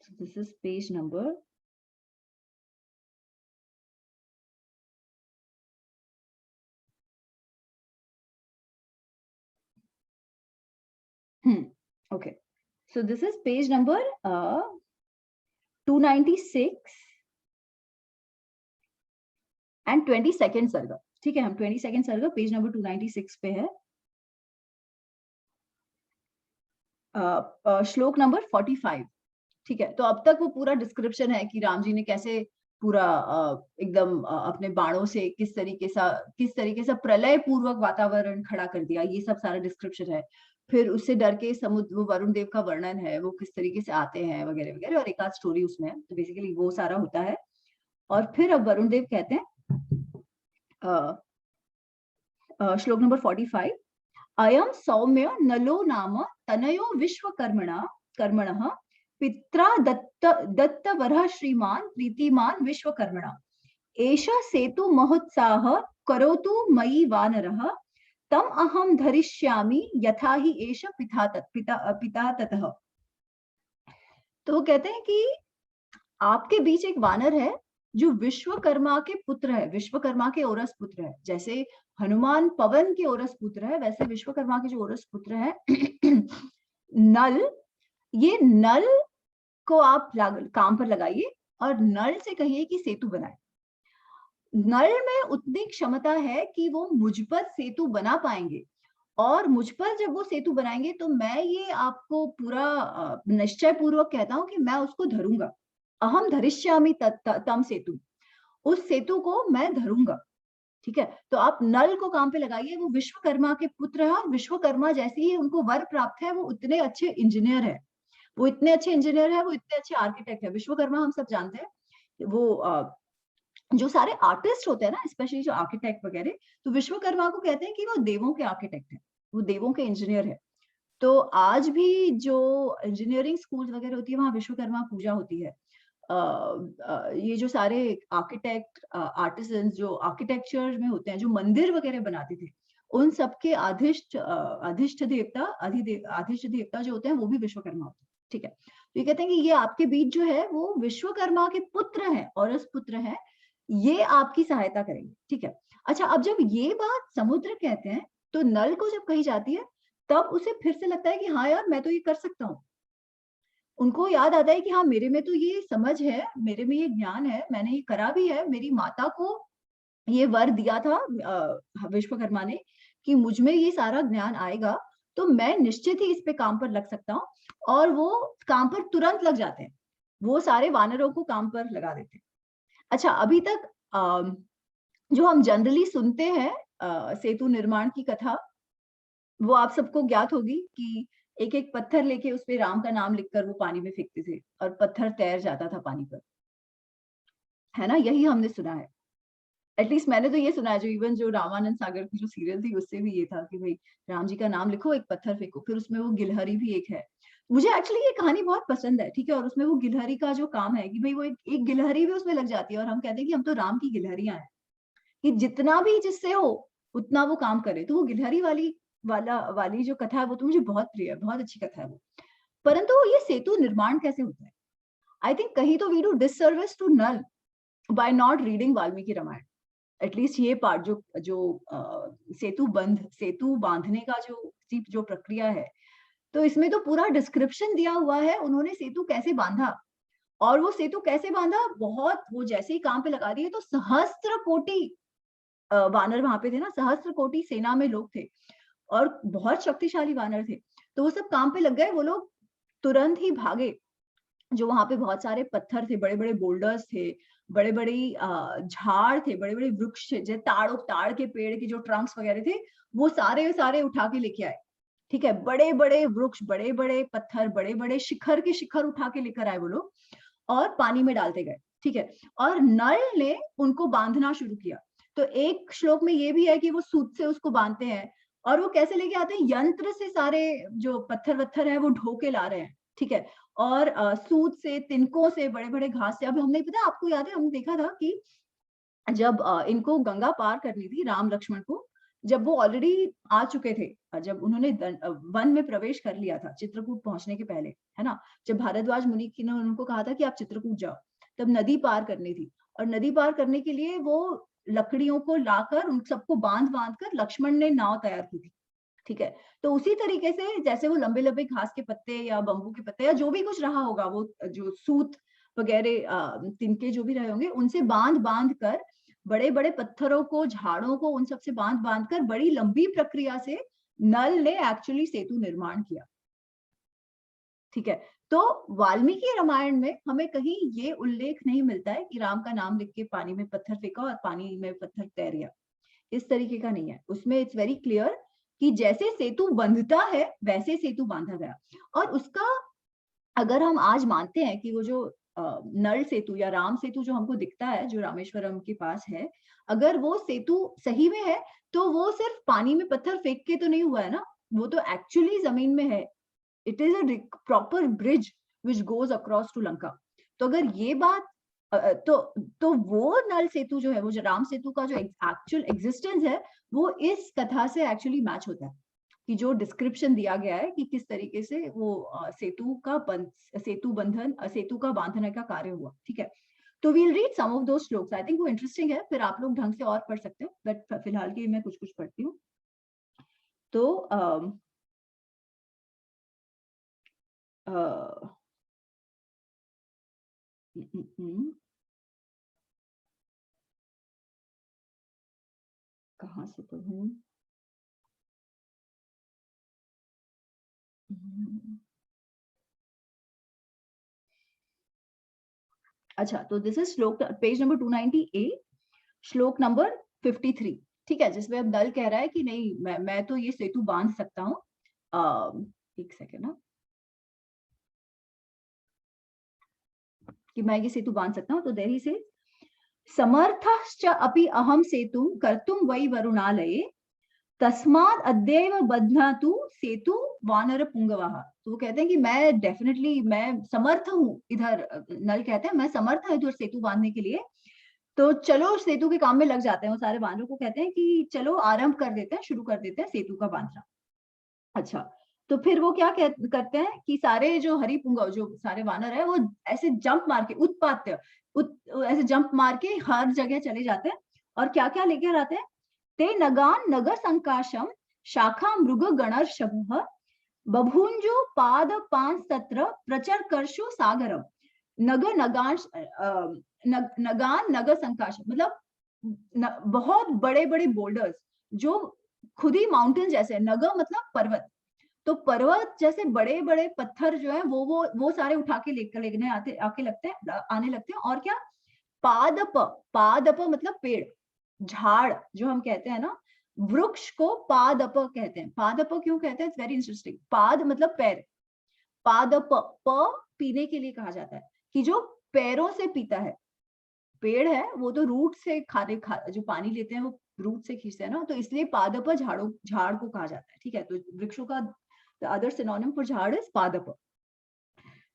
Speaker 1: So this is page number 296 and 22nd सर्ग, ठीक है, हम 22nd सर्ग पेज नंबर 296 पे है, श्लोक नंबर 45, ठीक है। तो अब तक वो पूरा डिस्क्रिप्शन है कि राम जी ने कैसे पूरा एकदम अपने बाणों से किस तरीके से प्रलय पूर्वक वातावरण खड़ा कर दिया, ये सब सारा डिस्क्रिप्शन है। फिर उससे डर के समुद्र, वो वरुण देव का वर्णन है, वो किस तरीके से आते हैं वगैरह वगैरह, और एक आध स्टोरी उसमें है। तो बेसिकली वो सारा होता है। और फिर अब वरुण देव कहते हैं श्लोक नंबर 45, अयम सौम्य नलो नाम तनयो विश्वकर्मणा कर्मणः पित्रा दत्तवरः श्रीमान प्रीतिमान विश्वकर्मणा एष सेतु महोत्साह करोतु मयि वानरः तम अहम धरिष्यामि यथा ही एष पिता ततः। तो वो कहते हैं कि आपके बीच एक वानर है जो विश्वकर्मा के पुत्र है, विश्वकर्मा के औरस पुत्र है। जैसे हनुमान पवन के औरस पुत्र है, वैसे विश्वकर्मा के जो औरस पुत्र है नल, ये नल को आप काम पर लगाइए और नल से कहिए कि सेतु बनाए। नल में उतनी क्षमता है कि वो मुझ पर सेतु बना पाएंगे, और मुझ पर जब वो सेतु बनाएंगे तो मैं ये आपको पूरा निश्चय पूर्वक कहता हूं कि मैं उसको धरूंगा। अहम धरिष्यामि तम सेतु, उस सेतु को मैं धरूंगा, ठीक है। तो आप नल को काम पे लगाइए, वो विश्वकर्मा के पुत्र है, और विश्वकर्मा जैसे ही उनको वर प्राप्त है, वो उतने अच्छे इंजीनियर है, वो इतने अच्छे इंजीनियर है, वो इतने अच्छे आर्किटेक्ट है। विश्वकर्मा हम सब जानते हैं, वो जो सारे आर्टिस्ट होते हैं ना, स्पेशली जो आर्किटेक्ट वगैरह, तो विश्वकर्मा को कहते हैं कि वो देवों के आर्किटेक्ट है, वो देवों के इंजीनियर है। तो आज भी जो इंजीनियरिंग स्कूल वगैरह होती है, वहां विश्वकर्मा पूजा होती है। ये जो सारे आर्किटेक्ट आर्टिसंस जो आर्किटेक्चर में होते हैं, जो मंदिर वगैरह बनाते थे, उन सबके अधिष्ठ देवता जो होते हैं, वो भी विश्वकर्मा होते हैं, ठीक है। तो ये कहते हैं कि ये आपके बीच जो है वो विश्वकर्मा के पुत्र हैं, औरस पुत्र हैं, ये आपकी सहायता करेंगे, ठीक है। अच्छा, अब जब ये बात समुद्र कहते हैं, तो नल को जब कही जाती है, तब उसे फिर से लगता है कि हाँ यार, मैं तो ये कर सकता हूँ। उनको याद आता है कि हाँ, मेरे में तो ये समझ है, मेरे में ये ज्ञान है, मैंने ये करा भी है, मेरी माता को ये वर दिया था विश्वकर्मा ने कि मुझ में ये सारा ज्ञान आएगा, तो मैं निश्चित ही इस पे काम पर लग सकता हूँ। और वो काम पर तुरंत लग जाते हैं, वो सारे वानरों को काम पर लगा देते हैं। अच्छा, अभी तक जो हम जनरली सुनते हैं सेतु निर्माण की कथा, वो आप सबको ज्ञात होगी कि एक एक पत्थर लेके उस पे राम का नाम लिखकर वो पानी में फेंकते थे और पत्थर तैर जाता था पानी पर, है ना? यही हमने सुना है। एटलीस्ट मैंने तो ये सुना है, जो इवन जो रामानंद सागर की जो सीरियल थी, उससे भी ये था कि भाई राम जी का नाम लिखो, एक पत्थर फेंको। फिर उसमें वो गिलहरी भी एक है। मुझे एक्चुअली ये कहानी बहुत पसंद है, ठीक है। और उसमें वो गिलहरी का जो काम है कि भाई वो एक गिलहरी भी उसमें लग जाती है, और हम कहते हैं कि हम तो राम की गिलहरियां हैं, कि जितना भी जिससे हो उतना वो काम करे। तो वो गिलहरी वाली जो कथा है, वो तो मुझे बहुत प्रिय है, बहुत अच्छी कथा है वो। परंतु ये सेतु निर्माण कैसे होता है? आई थिंक कहीं तो we do disservice to Nal by not reading Valmiki Ramayana. At least ये पार्ट जो जो सेतु बांधने का जो प्रक्रिया है, तो इसमें तो पूरा डिस्क्रिप्शन दिया हुआ है, उन्होंने सेतु कैसे बांधा। और वो सेतु कैसे बांधा, बहुत, वो जैसे ही काम पे लगा दिए तो सहस्त्र कोटि वानर वहां पे थे ना, सहस्त्र कोटि सेना में लोग थे, और बहुत शक्तिशाली वानर थे। तो वो सब काम पे लग गए, वो लोग तुरंत ही भागे। जो वहां पे बहुत सारे पत्थर थे, बड़े बड़े बोल्डर्स थे, बड़े बड़े झाड़ थे, बड़े बड़े वृक्ष थे, जैसे ताड़ के पेड़ के जो ट्रंक्स वगैरह थे, वो सारे सारे उठा के लेके आए, ठीक है। बड़े बड़े वृक्ष, बड़े बड़े पत्थर, बड़े बड़े शिखर के शिखर उठा के लेकर आए वो लोग, और पानी में डालते गए, ठीक है। और नल ने उनको बांधना शुरू किया। तो एक श्लोक में ये भी है कि वो सूत से उसको बांधते हैं, और वो कैसे लेके आते हैं, यंत्र से सारे जो पत्थर वत्थर है वो ढो के ला रहे हैं, ठीक है। और सूत से, तिनकों से, बड़े बड़े घास से। अब हमने, पता है आपको याद है, हमने देखा था कि जब इनको गंगा पार करनी थी, राम लक्ष्मण को, जब वो ऑलरेडी आ चुके थे, जब उन्होंने वन में प्रवेश कर लिया था चित्रकूट पहुंचने के पहले, है ना, जब भारद्वाज मुनि ने उनको कहा था कि आप चित्रकूट जाओ, तब नदी पार करनी थी। और नदी पार करने के लिए वो लकड़ियों को लाकर उन सबको बांध बांध कर लक्ष्मण ने नाव तैयार की थी, ठीक है। तो उसी तरीके से जैसे वो लंबे लंबे घास के पत्ते या बम्बू के पत्ते या जो भी कुछ रहा होगा, वो जो सूत वगैरह तिनके जो भी रहे होंगे, उनसे बांध बांध कर बड़े बड़े पत्थरों को, झाड़ों को, उन सब से बांध बांध कर बड़ी लंबी प्रक्रिया से नल ने एक्चुअली सेतु निर्माण किया। ठीक है, तो वाल्मीकि रामायण में हमें कहीं ये उल्लेख नहीं मिलता है कि राम का नाम लिख के पानी में पत्थर फेंका और पानी में पत्थर तैर गया। इस तरीके का नहीं है। उसमें इट्स वेरी क्लियर कि जैसे सेतु बंधता है वैसे सेतु बांधा गया। और उसका अगर हम आज मानते हैं कि वो जो नल सेतु या राम सेतु जो हमको दिखता है, जो रामेश्वरम के पास है, अगर वो सेतु सही में है तो वो सिर्फ पानी में पत्थर फेंक के तो नहीं हुआ है ना, वो तो एक्चुअली जमीन में है। It is a proper bridge which goes across to Lanka. तो अगर ये बात तो वो नल सेतु जो है, वो जो राम सेतु का जो एक्चुअल एग्जिस्टेंस है, वो इस कथा से एक्चुअली मैच होता है कि जो डिस्क्रिप्शन दिया गया है कि किस तरीके से वो सेतु का बांधने का कार्य हुआ। ठीक है, तो we'll read some of those shlokas. I think वो इंटरेस्टिंग है, फिर आप लोग ढंग से और पढ़ सकते हैं, बट फिलहाल के मैं कुछ कुछ पढ़ती हूँ। तो कहाँ से पढ़ूं? अच्छा, तो दिस इज श्लोक पेज नंबर 290A, श्लोक नंबर 53। ठीक है, जिसमें अब नल कह रहा है कि नहीं, मैं तो ये सेतु बांध सकता हूँ। एक सेकेंड ना, कि मैं ये सेतु बांध सकता हूँ। तो देरी से समर्थश्च अपि अहम सेतुं कर्तुं वै वरुणालये तस्माद अद्यैव बध्नातु सेतु वानर पुंगवः। तो वो कहते हैं कि मैं डेफिनेटली मैं समर्थ हूँ, इधर नल कहते हैं मैं समर्थ हूँ इधर सेतु बांधने के लिए, तो चलो सेतु के काम में लग जाते हैं। वो सारे वानरों को कहते हैं कि चलो आरंभ कर देते हैं, शुरू कर देते हैं सेतु का बांधना। अच्छा, तो फिर वो क्या करते हैं कि सारे जो हरिपुंगव, जो सारे वानर है, वो ऐसे जंप मार के उत्पात्य ऐसे जंप मार के हर जगह चले जाते हैं। और क्या क्या लेकर आते हैं? ते नगान नगर संकाशम शाखा मृग गणर्षभः बभुंजो पाद पांच तत्र प्रचर कर्षो सागरम। नगर नगान नगान नगर संकाश मतलब बहुत बड़े बड़े बोल्डर्स जो खुद ही माउंटेन जैसे, नगर मतलब पर्वत, तो पर्वत जैसे बड़े बड़े पत्थर जो है वो सारे उठा के लेने आके लगते हैं, आने लगते हैं। और क्या? पादप, पादप मतलब पेड़, झाड़ जो हम कहते हैं ना, वृक्ष को पादप कहते हैं। पादप क्यों कहते हैं? It's very interesting. पाद मतलब पैर, पादप, प पीने के लिए कहा जाता है कि जो पैरों से पीता है। पेड़ है वो तो रूट से जो पानी लेते हैं वो रूट से खींचते हैं ना, तो इसलिए पादप झाड़ को कहा जाता है। ठीक है, तो वृक्षों का अदर सिनोनिम फॉर झाड़ इज पादप।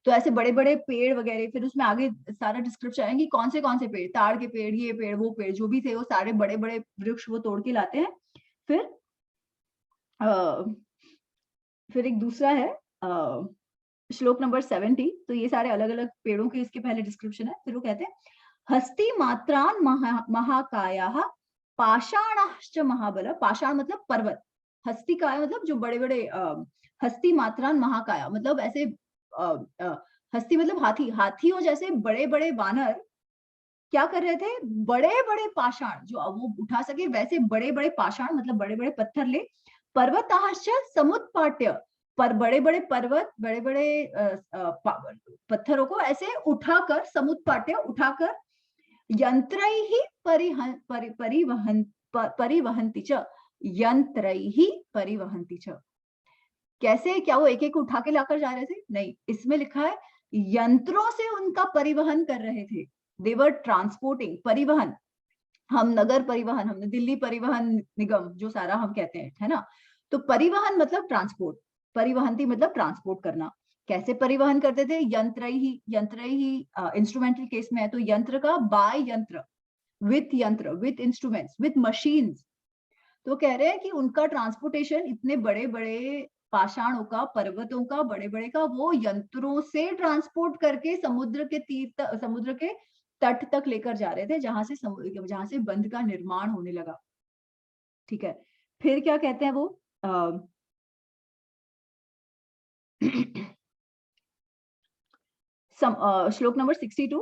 Speaker 1: तो ऐसे बड़े बड़े पेड़ वगैरह, फिर उसमें आगे सारा डिस्क्रिप्शन आएंगे कौन से पेड़, ताड़ के पेड़, ये पेड़, वो पेड़, जो भी थे वो सारे बड़े बड़े वृक्ष वो तोड़ के लाते हैं। फिर फिर एक दूसरा है श्लोक नंबर 70। तो ये सारे अलग अलग पेड़ों के इसके पहले डिस्क्रिप्शन है। फिर वो कहते हैं हस्ति मात्रान महाकाया पाषाणाश्च महाबल। पाषाण मतलब पर्वत, हस्ति काय मतलब जो बड़े बड़े, हस्ति मात्रान महाकाया मतलब ऐसे हस्ति मतलब हाथी, हाथियों जैसे बड़े बड़े वानर क्या कर रहे थे? बड़े बड़े पाषाण जो वो उठा सके वैसे बड़े बड़े पाषाण मतलब बड़े बड़े पत्थर ले पर्वताश्च समुत्पाट्य, पर बड़े बड़े पर्वत, बड़े बड़े पत्थरों को ऐसे उठाकर, समुत्पाट्य उठाकर, यंत्रैः परिवहन्ति च, यंत्रैः परिवहन्ति च। कैसे? क्या वो एक एक उठा के लाकर जा रहे थे? नहीं, इसमें लिखा है यंत्रों से उनका परिवहन कर रहे थे। दे वर ट्रांसपोर्टिंग, परिवहन। हम नगर परिवहन, हमने दिल्ली परिवहन निगम जो सारा हम कहते हैं, है ना, तो परिवहन मतलब ट्रांसपोर्ट, परिवहनती मतलब ट्रांसपोर्ट करना। कैसे परिवहन करते थे? यंत्र ही इंस्ट्रूमेंटल केस में है, तो यंत्र का बाय यंत्र, विथ इंस्ट्रूमेंट्स, विथ मशीन्स। तो कह रहे हैं कि उनका ट्रांसपोर्टेशन इतने बड़े बड़े पाषाणों का, पर्वतों का, बड़े बड़े का, वो यंत्रों से ट्रांसपोर्ट करके समुद्र के तट तक लेकर जा रहे थे, जहां से बंध का निर्माण होने लगा। ठीक है, फिर क्या कहते हैं वो श्लोक नंबर 62।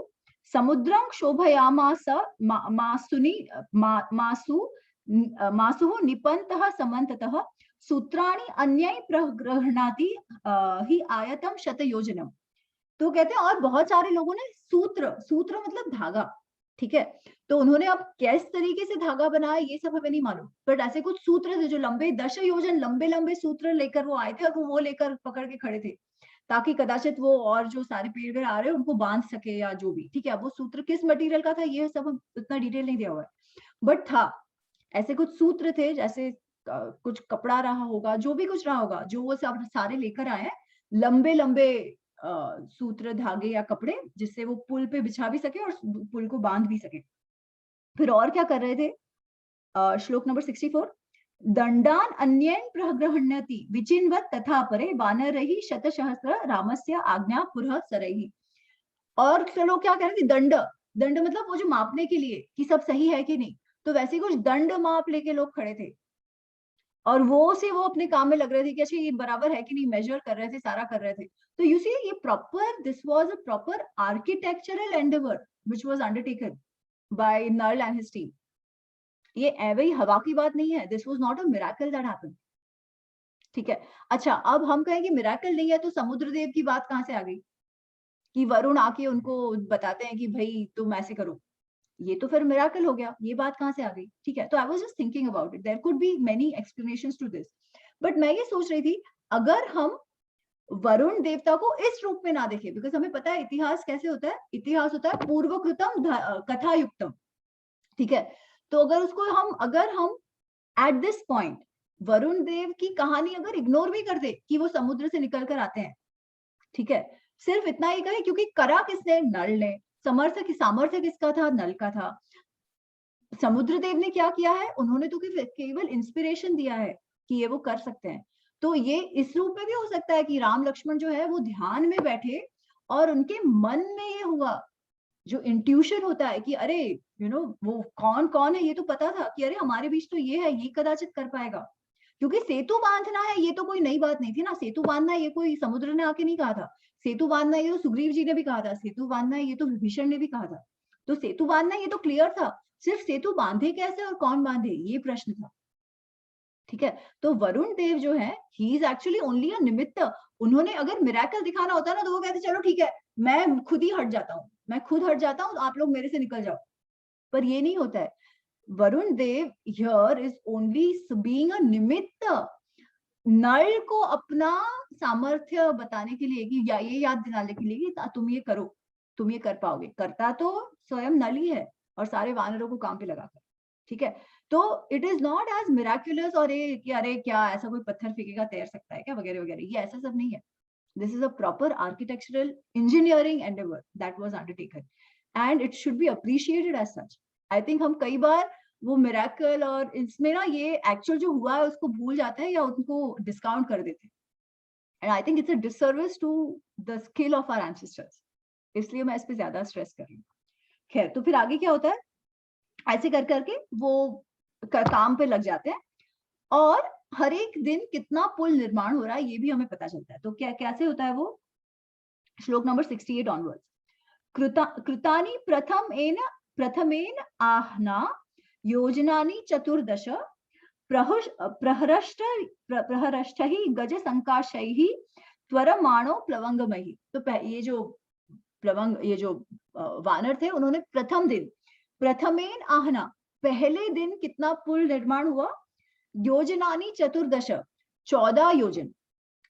Speaker 1: समुद्रं क्षोभयामास मासुनि मासुः निपन्तः समन्ततः सूत्राणि अन्यै प्रगृह्णाति हि आयतं शतयोजनम्। तो कहते हैं और बहुत सारे लोगों ने सूत्र, सूत्र मतलब धागा, ठीक है, तो उन्होंने अब किस तरीके से धागा बनाया ये सब हमें नहीं मालूम, बट ऐसे कुछ सूत्र थे जो लंबे 10 योजन लंबे लंबे सूत्र लेकर वो आए थे और वो लेकर पकड़ के खड़े थे ताकि कदाचित वो और जो सारे पेड़ वेड़ आ रहे हैं उनको बांध सके या जो भी, ठीक है। अब वो सूत्र किस मटेरियल का था ये सब हम उतना डिटेल नहीं दिया हुआ है, बट था ऐसे कुछ सूत्र थे, जैसे कुछ कपड़ा रहा होगा, जो भी कुछ रहा होगा, जो वो सब सारे लेकर आए हैं, लंबे लंबे सूत्र, धागे या कपड़े, जिससे वो पुल पे बिछा भी सके और पुल को बांध भी सके। फिर और क्या कर रहे थे, श्लोक नंबर 64, दंडान अन्येन प्रगृह्णति विचिन्वत तथा परे वानरैः शतसहस्र रामस्य आज्ञा पुरः सरैः। और चलो क्या कह रहे थे, दंड, दंड मतलब वो जो मापने के लिए कि सब सही है कि नहीं, तो वैसे कुछ दंड माप लेके लोग खड़े थे और वो अपने काम में लग रहे थे कि अच्छा ये बराबर है कि नहीं, मेजर कर रहे थे, सारा कर रहे थे। तो यू सी ये proper, this was a proper architectural endeavour which was undertaken by Nal and his team. ये ऐसी हवा की बात नहीं है, this was not a miracle that happened, ठीक है। अच्छा, अब हम कहेंगे मिरेकल नहीं है तो समुद्र देव की बात कहां से आ गई कि वरुण आके उनको बताते हैं कि भाई तुम ऐसे करो, ये तो फिर मिरेकल हो गया, ये बात कहां से आ गई, ठीक है। तो I was just thinking about it, there could be many explanations to this, but मैं ये सोच रही थी अगर हम वरुण देवता को इस रूप में ना देखें, बिकॉज हमें पता है इतिहास कैसे होता है, इतिहास होता है पूर्वकृतम कथा युक्तम, ठीक है। तो अगर हम एट दिस पॉइंट वरुण देव की कहानी अगर इग्नोर भी कर दे कि वो समुद्र से निकल कर आते हैं, ठीक है, सिर्फ इतना ही कहे क्योंकि करा किसने, नल ने, सामर्थ्य किसका था, नल का था। समुद्र देव ने क्या किया है, उन्होंने तो केवल इंस्पिरेशन दिया है कि ये वो कर सकते हैं। तो ये इस रूप में भी हो सकता है कि राम लक्ष्मण जो है वो ध्यान में बैठे और उनके मन में ये हुआ, जो इंट्यूशन होता है कि अरे वो कौन कौन है, ये तो पता था कि अरे हमारे बीच तो ये है, ये कदाचित कर पाएगा। क्योंकि सेतु बांधना है ये तो कोई नई बात नहीं थी ना, सेतु बांधना ये कोई समुद्र ने आके नहीं कहा था, सेतु बांधना ये तो सुग्रीव जी ने भी कहा था, सेतु बांधना ये तो विभीषण ने भी कहा था। तो सेतु बांधना ये तो क्लियर था, सिर्फ सेतु बांधे कैसे और कौन बांधे ये प्रश्न था, ठीक है। तो वरुण देव जो है ही इज एक्चुअली ओनली अ निमित्त। उन्होंने अगर मिरेकल दिखाना होता ना तो वो कहते चलो ठीक है मैं खुद ही हट जाता हूँ, मैं खुद हट जाता हूँ, आप लोग मेरे से निकल जाओ, पर ये नहीं होता है। Varun Dev here is only being a निमित्त, नल को अपना सामर्थ्य बताने के लिए कि ये याद दिलाने के लिए कि तुम ये करो, तुम ये कर पाओगे, करता तो स्वयं नल ही है और सारे वानरों को काम पे लगाकर, ठीक है। तो it is not as Miraculous और ये कि अरे क्या ऐसा कोई पत्थर फेंकेगा तैर सकता है क्या वगैरह वगैरह, ये ऐसा सब नहीं है। This is a proper architectural engineering endeavour that was undertaken and it should be appreciated as such. I think हम कई बार वो मिराकल और इसमें ना ये एक्चुअल जो हुआ है उसको भूल जाते हैं या उनको डिस्काउंट कर देते हैं, and I think it's a disservice to the skill of our ancestors, इसलिए मैं इस पे ज्यादा स्ट्रेस कर रही हूँ। खैर, तो फिर आगे क्या होता है, ऐसे कर करके वो काम पे लग जाते हैं और हर एक दिन कितना पुल निर्माण हो रहा है ये भी हमें पता चलता है। तो क्या कैसे होता है वो, श्लोक नंबर 68 ऑनवर्ड्स, कृतानि प्रथमेन आहना योजनानि चतुर्दश प्रहरष्टैः गज संकाशैः त्वरमाणो प्लवंगमैः। तो ये जो वानर थे उन्होंने प्रथमेन आहना, पहले दिन कितना पुल निर्माण हुआ, योजनानी चतुर्दश, 14 योजन,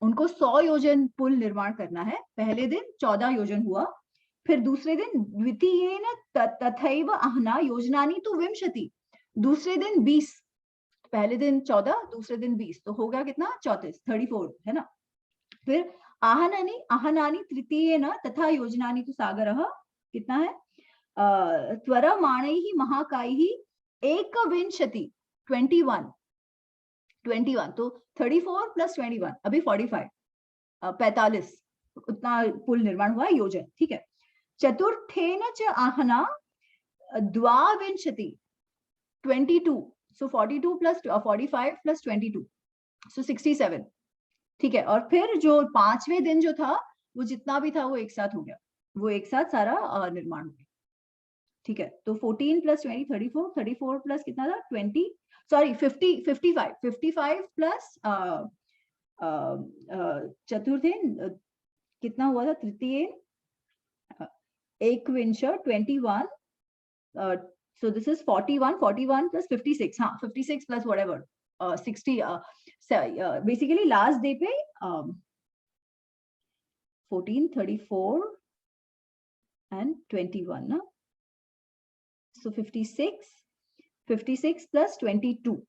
Speaker 1: उनको 100 योजन पुल निर्माण करना है, पहले दिन 14 योजन हुआ। फिर दूसरे दिन द्वितीयेन तथैव आहना योजनानी तो विंशति, दूसरे दिन 20, पहले दिन 14 दूसरे दिन 20, तो हो गया कितना 34, 34 है ना। फिर आहनानी तृतीयेन तथा योजनानी तो सागरः, कितना है, त्वरमाणैः महाकायैः एकविंशति, 21, तो 34 प्लस 21 अभी 45, 45 उतना पुल निर्माण हुआ योजन, ठीक है। चतुर्थेन च आहना द्वाविंशति, 22, सो 42 प्लस 45 प्लस 22, सो 67, ठीक है। और फिर जो पांचवें दिन जो था वो जितना भी था वो एक साथ हो गया, वो एक साथ सारा निर्माण हो गया, ठीक है, तो 14 प्लस 20 34, 34 प्लस कितना था 20, सॉरी 50, 55, 55 प्लस चतुर्थेन कितना हुआ था, तृतीयेन एकविंश 21, so this is 41, 41 plus 56, हाँ 56 plus whatever 60, basically last day पे 14, 34 and 21 ना, so 56 plus 22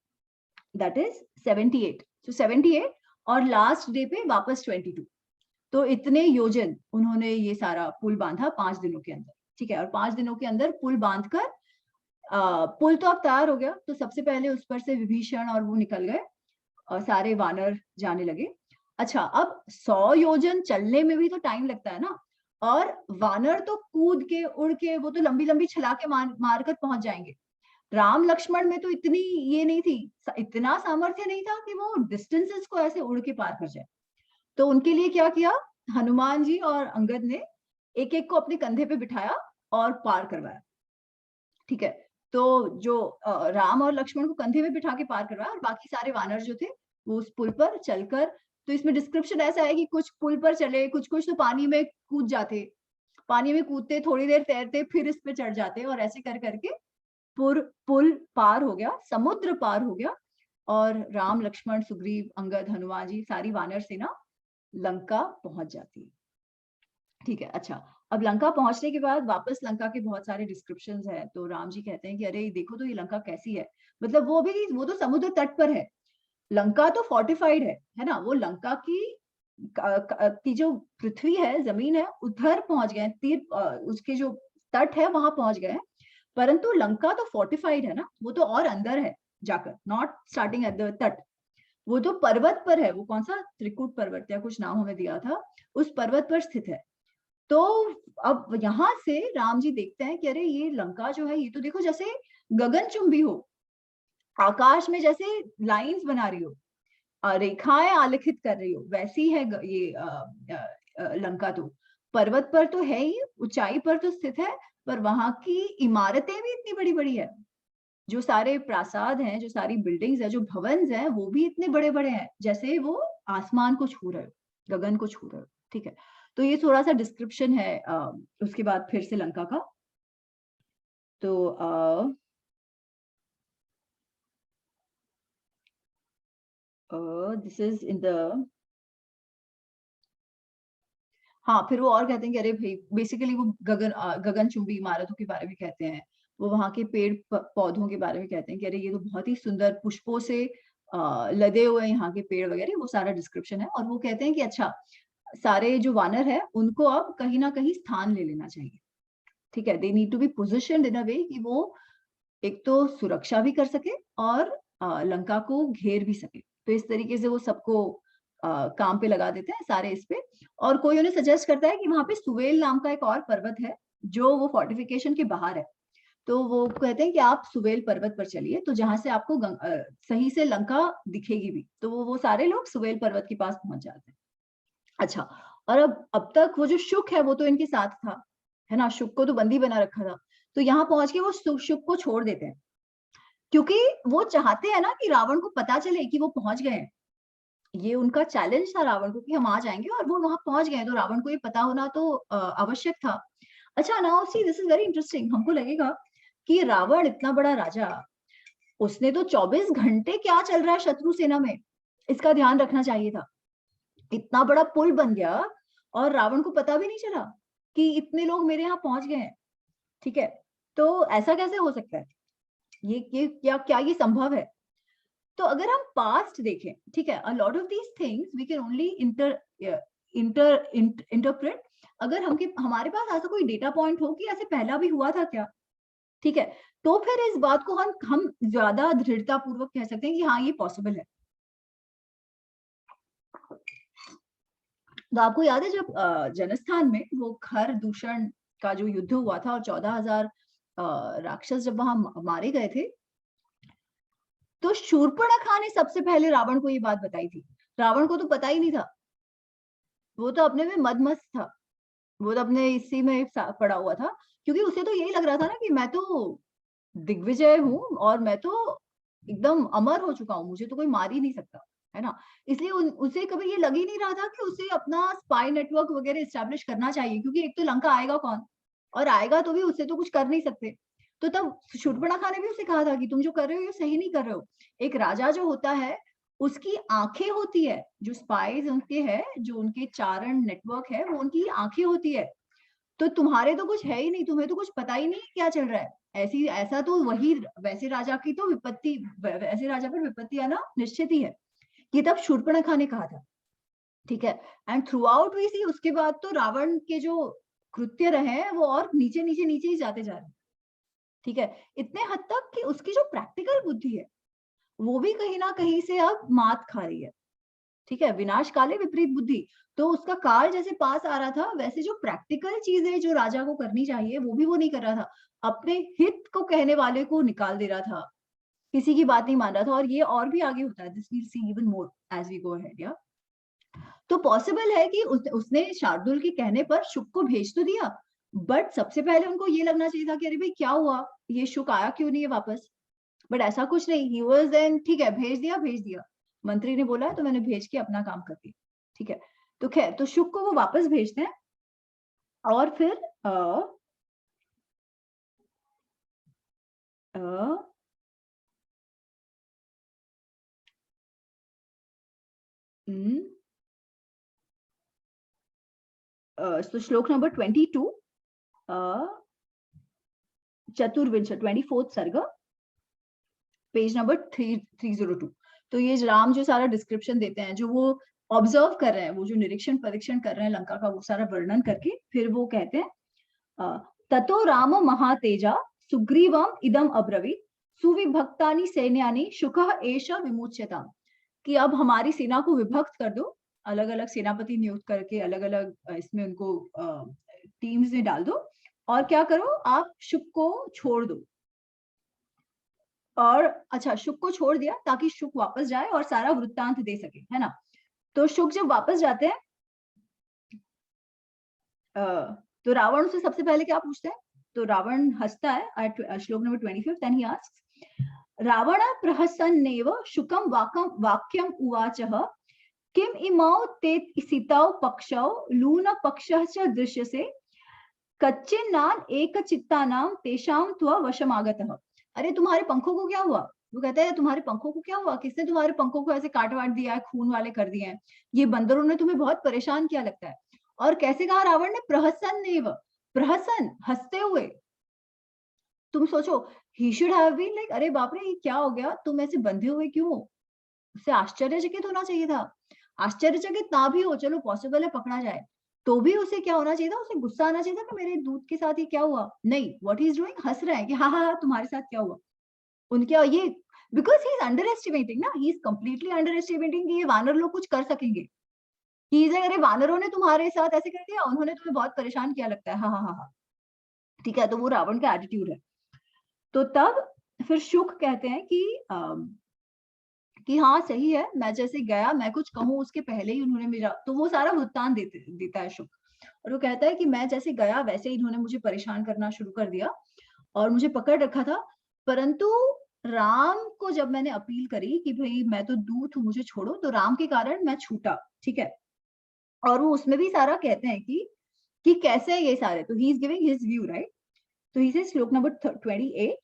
Speaker 1: that is 78, so 78 और लास्ट डे पे वापस 22, तो इतने योजन उन्होंने ये सारा पुल बांधा 5 दिनों के अंदर, ठीक है, और 5 दिनों के अंदर पुल बांधकर पुल तो अब तैयार हो गया, तो सबसे पहले उस पर से विभीषण और वो निकल गए और सारे वानर जाने लगे। अच्छा, अब 100 योजन चलने में भी तो टाइम लगता है ना, और वानर तो कूद के उड़ के वो तो लंबी लंबी छलाके मार कर पहुंच जाएंगे। राम लक्ष्मण में तो इतनी ये नहीं थी, इतना सामर्थ्य नहीं था कि वो डिस्टेंसेस को ऐसे उड़ के पार कर जाए। तो उनके लिए क्या किया, हनुमान जी और अंगद ने एक एक को अपने कंधे पे बिठाया और पार करवाया, ठीक है। तो जो राम और लक्ष्मण को कंधे में बिठा के पार करवाया, और बाकी सारे वानर जो थे वो उस पुल पर चलकर, तो इसमें डिस्क्रिप्शन ऐसा है कि कुछ पुल पर चले, कुछ कुछ तो पानी में कूद जाते, पानी में कूदते, थोड़ी देर तैरते, फिर इस पे चढ़ जाते, और ऐसे कर करके पुल पार हो गया, समुद्र पार हो गया, और राम लक्ष्मण सुग्रीव अंगद हनुमान जी सारी वानर सेना लंका पहुंच जाती है, ठीक है। अच्छा, अब लंका पहुंचने के बाद वापस लंका के बहुत सारे डिस्क्रिप्शंस हैं, तो राम जी कहते हैं कि अरे देखो तो ये लंका कैसी है, मतलब वो तो समुद्र तट पर है, लंका तो फोर्टिफाइड है ना, वो लंका की जो पृथ्वी है, जमीन है, उधर पहुंच गए, तीर उसके जो तट है वहां पहुंच गए, परंतु लंका तो फोर्टिफाइड है ना, वो तो और अंदर है जाकर, नॉट स्टार्टिंग एट द तट, वो तो पर्वत पर है, वो कौन सा त्रिकुट पर्वत या कुछ नाम हमें दिया था, उस पर्वत पर स्थित है। तो अब यहां से राम जी देखते हैं कि अरे ये लंका जो है, ये तो देखो जैसे गगनचुंबी हो, आकाश में जैसे लाइंस बना रही हो, रेखाएं आलेखित कर रही हो, वैसी है ये लंका। तो पर्वत पर तो है ही, ऊंचाई पर तो स्थित है, पर वहां की इमारतें भी इतनी बड़ी बड़ी है, जो सारे प्रासाद हैं, जो सारी बिल्डिंग्स है, जो भवन्स हैं, वो भी इतने बड़े बड़े हैं जैसे वो आसमान को छू रहे हो, गगन को छू रहे हो, ठीक है। तो ये थोड़ा सा डिस्क्रिप्शन है उसके बाद फिर से लंका का। तो दिस इज इन द, हाँ फिर वो और कहते हैं कि अरे भाई बेसिकली वो गगनचुंबी इमारतों के बारे में कहते हैं, वो वहां के पेड़ पौधों के बारे में कहते हैं कि अरे ये तो बहुत ही सुंदर पुष्पों से लदे हुए यहाँ के पेड़ वगैरह, वो सारा डिस्क्रिप्शन है। और वो कहते हैं कि अच्छा, सारे जो वानर है उनको अब कहीं ना कहीं स्थान ले लेना चाहिए, ठीक है, दे नीड टू बी पोजिशन्ड इन अ वे कि वो एक तो सुरक्षा भी कर सके और लंका को घेर भी सके। तो इस तरीके से वो सबको काम पे लगा देते हैं सारे इस पे। और कोई उन्हें सजेस्ट करता है कि वहां पे सुवेल नाम का एक और पर्वत है जो वो फोर्टिफिकेशन के बाहर है, तो वो कहते हैं कि आप सुवेल पर्वत पर चलिए, तो जहां से आपको सही से लंका दिखेगी भी, तो वो सारे लोग सुवेल पर्वत के पास पहुंच जाते हैं। अच्छा, और अब तक वो जो शुक है वो तो इनके साथ था, है ना, शुक को तो बंदी बना रखा था, तो यहाँ पहुंच के वो शुक को छोड़ देते हैं, क्योंकि वो चाहते हैं ना कि रावण को पता चले कि वो पहुंच गए हैं। ये उनका चैलेंज था रावण को कि हम आ जाएंगे, और वो वहां पहुंच गए, तो रावण को ये पता होना तो आवश्यक था। अच्छा, now see this is very interesting, हमको लगेगा कि रावण इतना बड़ा राजा, उसने तो 24 घंटे क्या चल रहा है शत्रु सेना में, इसका ध्यान रखना चाहिए था। इतना बड़ा पुल बन गया और रावण को पता भी नहीं चला कि इतने लोग मेरे यहाँ पहुंच गए हैं, ठीक है। तो ऐसा कैसे हो सकता है, ये क्या क्या ये संभव है? तो अगर हम पास्ट देखें, ठीक है, a lot of these things we can only interpret अगर हमारे पास ऐसा कोई डेटा पॉइंट हो कि ऐसे पहला भी हुआ था क्या, ठीक है, तो फिर इस बात को हम ज्यादा दृढ़ता पूर्वक कह सकते हैं कि हाँ ये पॉसिबल है। तो आपको याद है जब जनस्थान में वो खर दूषण का जो युद्ध हुआ था और 14,000 राक्षस जब वहां मारे गए थे, तो शूर्पणखा ने सबसे पहले रावण को ये बात बताई थी। रावण को तो पता ही नहीं था, वो तो अपने में मदमस्त था, वो तो अपने इसी में पड़ा हुआ था। क्योंकि उसे तो यही लग रहा था ना कि मैं तो दिग्विजय हूँ और मैं तो एकदम अमर हो चुका हूँ, मुझे तो कोई मार ही नहीं सकता, है ना? इसलिए उसे कभी ये लग ही नहीं रहा था कि उसे अपना स्पाई नेटवर्क वगैरह एस्टेब्लिश करना चाहिए, क्योंकि एक तो लंका आएगा कौन? और आएगा तो भी उससे तो कुछ कर नहीं सकते। तो तब शूर्पणखा ने भी उसे कहा था कि तुम जो कर रहे हो ये सही नहीं कर रहे हो। एक राजा जो होता है, उसकी आँखें होती है, जो स्पाइज़ उनके हैं, जो उनके चारण नेटवर्क है, वो उनकी आँखें होती है। तो तुम्हारे तो कुछ है ही नहीं, तुम्हें तो कुछ पता ही नहीं क्या चल रहा है। ऐसी ऐसा तो वही वैसे राजा की तो विपत्ति वैसे राजा पर विपत्ति आना निश्चित ही है। ये तब शूर्पणखा ने कहा था, ठीक है? एंड थ्रू आउट वी सी उसके बाद तो रावण के जो कृत्य रहे हैं वो और नीचे ही जाते जा रहे हैं, ठीक है? इतने हद तक कि उसकी जो प्रैक्टिकल बुद्धि है, वो भी कहीं न कहीं से अब मात खा रही है। ठीक है? विनाश काले विपरीत बुद्धि। तो उसका काल जैसे पास आ रहा था, वैसे जो प्रैक्टिकल चीज़ें जो राजा को करनी चाहिए, वो भी वो नहीं कर रहा था। अपने हित को कहने वाले को निकाल दे रहा था। किसी की बात नहीं मान रहा था और ये और भी आगे होता है। This we'll see even more as we go ahead yeah. तो पॉसिबल है कि उसने शार्दुल के कहने पर शुक को भेज तो दिया, बट सबसे पहले उनको ये लगना चाहिए था कि अरे भाई क्या हुआ? ये शुक आया क्यों नहीं है वापस? बट ऐसा कुछ नहीं, ही वाज़ देन ठीक है, भेज दिया। मंत्री ने बोला है तो मैंने भेज के अपना काम कर दिया। ठीक है? तो ख़ैर तो शुक को वो वापस भेजते हैं और फिर अ अ, उम, so श्लोक नंबर 22 अ, चतुर्विंश 24th सर्ग, पेज नंबर 302। तो ये राम जो सारा डिस्क्रिप्शन देते हैं, जो वो ऑब्जर्व कर रहे हैं, वो जो निरीक्षण-परीक्षण कर रहे हैं लंका का, वो सारा वर्णन करके फिर वो कहते हैं ततो राम महातेजा सुग्रीवम इदम अब्रवीत सुविभक्तानि सैन्यानि शुकः एष विमुच्यताम्, कि अब हमारी सेना को विभक्त कर दो, अलग-अलग सेनापति नियुक्त करके अलग-अलग इसमें उनको टीम्स में डाल दो और क्या करो आप शुक को छोड़ दो। और अच्छा शुक को छोड़ दिया ताकि शुक वापस जाए और सारा वृत्तांत दे सके, है ना? तो शुक जब वापस जाते हैं अ, तो रावण से सबसे पहले क्या पूछते हैं? तो रावण हँसता है at shloka number 25 and he asks Ravana प्रहसन्नेव शुकं वाक्यम उवाचः किम इमौ ते सितौ पक्षौ लून पक्षः च दृश्यसे कच्चिन्नान एकचित्तानां तेषां त्व वशमागतः। अरे तुम्हारे पंखों को क्या हुआ? वो कहता है तुम्हारे पंखों को क्या हुआ? किसने तुम्हारे पंखों को ऐसे काट-वाट दिया है, खून वाले कर दिए हैं? ये बंदरों ने तुम्हें बहुत परेशान किया लगता है। और कैसे कहा रावण ने प्रहसन्नेव, प्रहसन हँसते हुए। तुम सोचो ही शुड हैव बीन लाइक अरे बाप रे! ये क्या हो गया? तुम ऐसे बंधे हुए क्यों हो? उसे आश्चर्यचकित होना चाहिए था। आश्चर्यचकित ना भी हो, चलो पॉसिबल है पकड़ा जाए। तो भी उसे क्या होना चाहिए था? उसे गुस्सा आना चाहिए था कि मेरे दूत के साथ ये क्या हुआ? नहीं, व्हाट ही इज़ डूइंग हँस रहा है कि हाँ, हाँ, हाँ, तुम्हारे साथ क्या हुआ? उनके ये because he is underestimating ना, he is completely underestimating कि ये वानर लोग कुछ कर सकेंगे। ही इज़ लाइक अरे वानरों ने तुम्हारे साथ ऐसे कर दिया, उन्होंने तुम्हें बहुत परेशान किया लगता है। हाँ, हाँ, हाँ, हाँ। ठीक है, तो वो रावण का एटीट्यूड है। तो तब फिर शुक कहते हैं कि हाँ, सही है, मैं जैसे गया, मैं कुछ कहूँ उसके पहले ही उन्होंने मेरा तो वो सारा वृत्तांत देता है शुक। और वो कहता है कि मैं जैसे गया वैसे ही इन्होंने मुझे परेशान करना शुरू कर दिया और मुझे पकड़ रखा था। परंतु राम को जब मैंने अपील करी कि भई मैं तो दूत हूँ, मुझे छोड़ो, तो राम के कारण मैं छूटा, ठीक है? और वो उसमें भी सारा कहते हैं कि कैसे ये सारे तो he is giving his view right? तो ही सेज श्लोक नंबर 28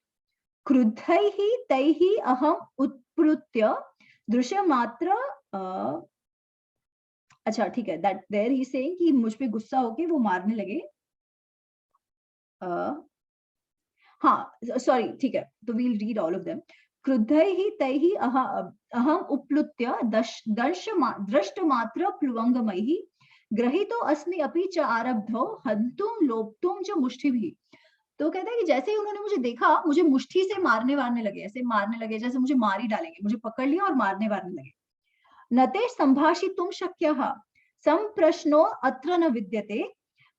Speaker 1: क्रुद्धैः तैः अहम् उत्प्लुत्य दृश्यमात्र अ, अच्छा ठीक है that there he is saying कि मुझ पे गुस्सा होके वो मारने लगे अ, हाँ सॉरी ठीक है तो we'll read all of them क्रुद्धैः तैः अहम् उपप्लुत्य दृष्टमात्र प्लुवंगमैः ग्रहीतो अस्मि अपि च आरब्धो हन्तुं लोप्तुं च मुष्टिभिः। तो कहता है कि जैसे ही उन्होंने मुझे देखा, मुझे मुष्ठी से मारने-वारने लगे, ऐसे मारने लगे जैसे मुझे मार ही डालेंगे। मुझे पकड़ लिया और मारने-वारने लगे। न ते सम्भाषितुं शक्यः, सम्प्रश्नो अत्र न विद्यते,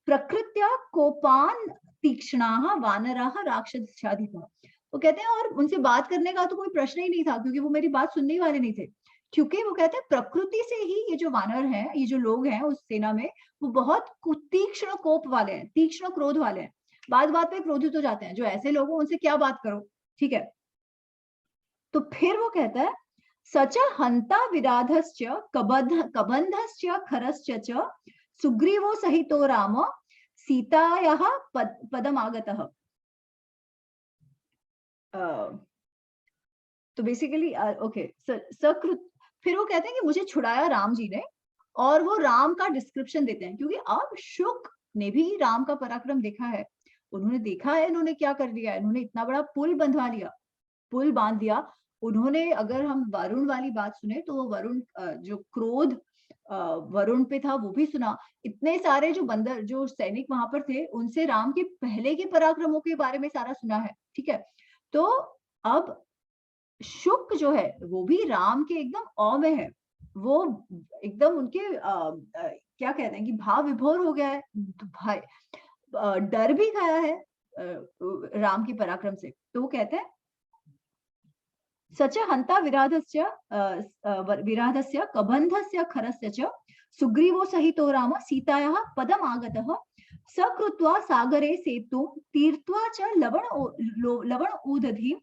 Speaker 1: प्रकृत्या कोपान् तीक्ष्णाः वानराः राक्षसाधिपः। वो कहते हैं और उनसे बात करने का तो कोई प्रश्न ही नहीं था क्योंकि वो मेरी बात सुनने ही वाले नहीं थे। क्योंकि वो कहते हैं प्रकृति से ही ये जो वानर हैं, ये जो लोग हैं उस सेना में, वो बहुत तीक्ष्ण कोप वाले हैं, तीक्ष्ण क्रोध वाले हैं। बात बात पे क्रोधित हो जाते हैं, जो ऐसे लोग हैं उनसे क्या बात करो, ठीक है। तो फिर वो कहता है सच हंता विराधश्च कबंधश्च खरश्च च सुग्रीवो सहितो राम सीतायाः पदमागतः। तो बेसिकली ओके सकृत, फिर वो कहते हैं कि मुझे छुड़ाया राम जी ने, और वो राम का डिस्क्रिप्शन देते हैं, क्योंकि अब शुक ने भी राम का पराक्रम देखा है, उन्होंने देखा है इन्होंने क्या कर दिया, इन्होंने इतना बड़ा पुल बंधवा लिया, पुल बांध दिया उन्होंने। अगर हम वरुण वाली बात सुने तो वो वरुण जो क्रोध वरुण पे था वो भी सुना, इतने सारे जो बंदर जो सैनिक वहां पर थे उनसे राम के पहले के पराक्रमों के बारे में सारा सुना है, ठीक है। तो अब शुक जो है वो भी राम के एकदम औ में है, वो एकदम उनके क्या कहते हैं कि भाव विभोर हो गया है, भाई डर भी गया है राम के पराक्रम से। तो वो कहते हैं सच हंता विराधस्य कबंधस्य खरस्य च सुग्रीवो सहितो राम सीतायाः पदम आगतः सकृत्वा सागरे सेतुं तीर्त्वा च लवण ऊदधिम्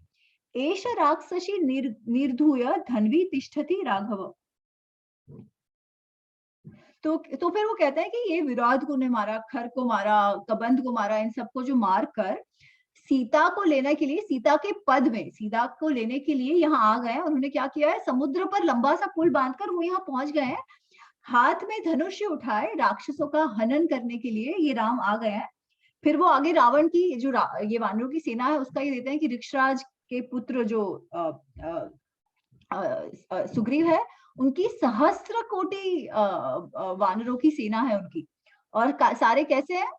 Speaker 1: एष राक्षसी निर्धूय धन्वी तिष्ठति राघव। तो फिर वो कहते हैं कि ये विराध को ने मारा, खर को मारा, कबंध को मारा, इन सबको जो मार कर सीता को लेने के लिए, सीता के पद में सीता को लेने के लिए यहाँ आ गए। उन्होंने क्या किया है, समुद्र पर लंबा सा पुल बांधकर वो यहाँ पहुंच गए हैं, हाथ में धनुष्य उठाए राक्षसों का हनन करने के लिए ये राम आ गए हैं। फिर वो आगे रावण की जो ये वानरों की सेना है उसका ये देते हैं कि ऋक्षराज के पुत्र जो सुग्रीव है उनकी सहस्त्र कोटि वानरों की सेना है उनकी, और सारे कैसे हैं,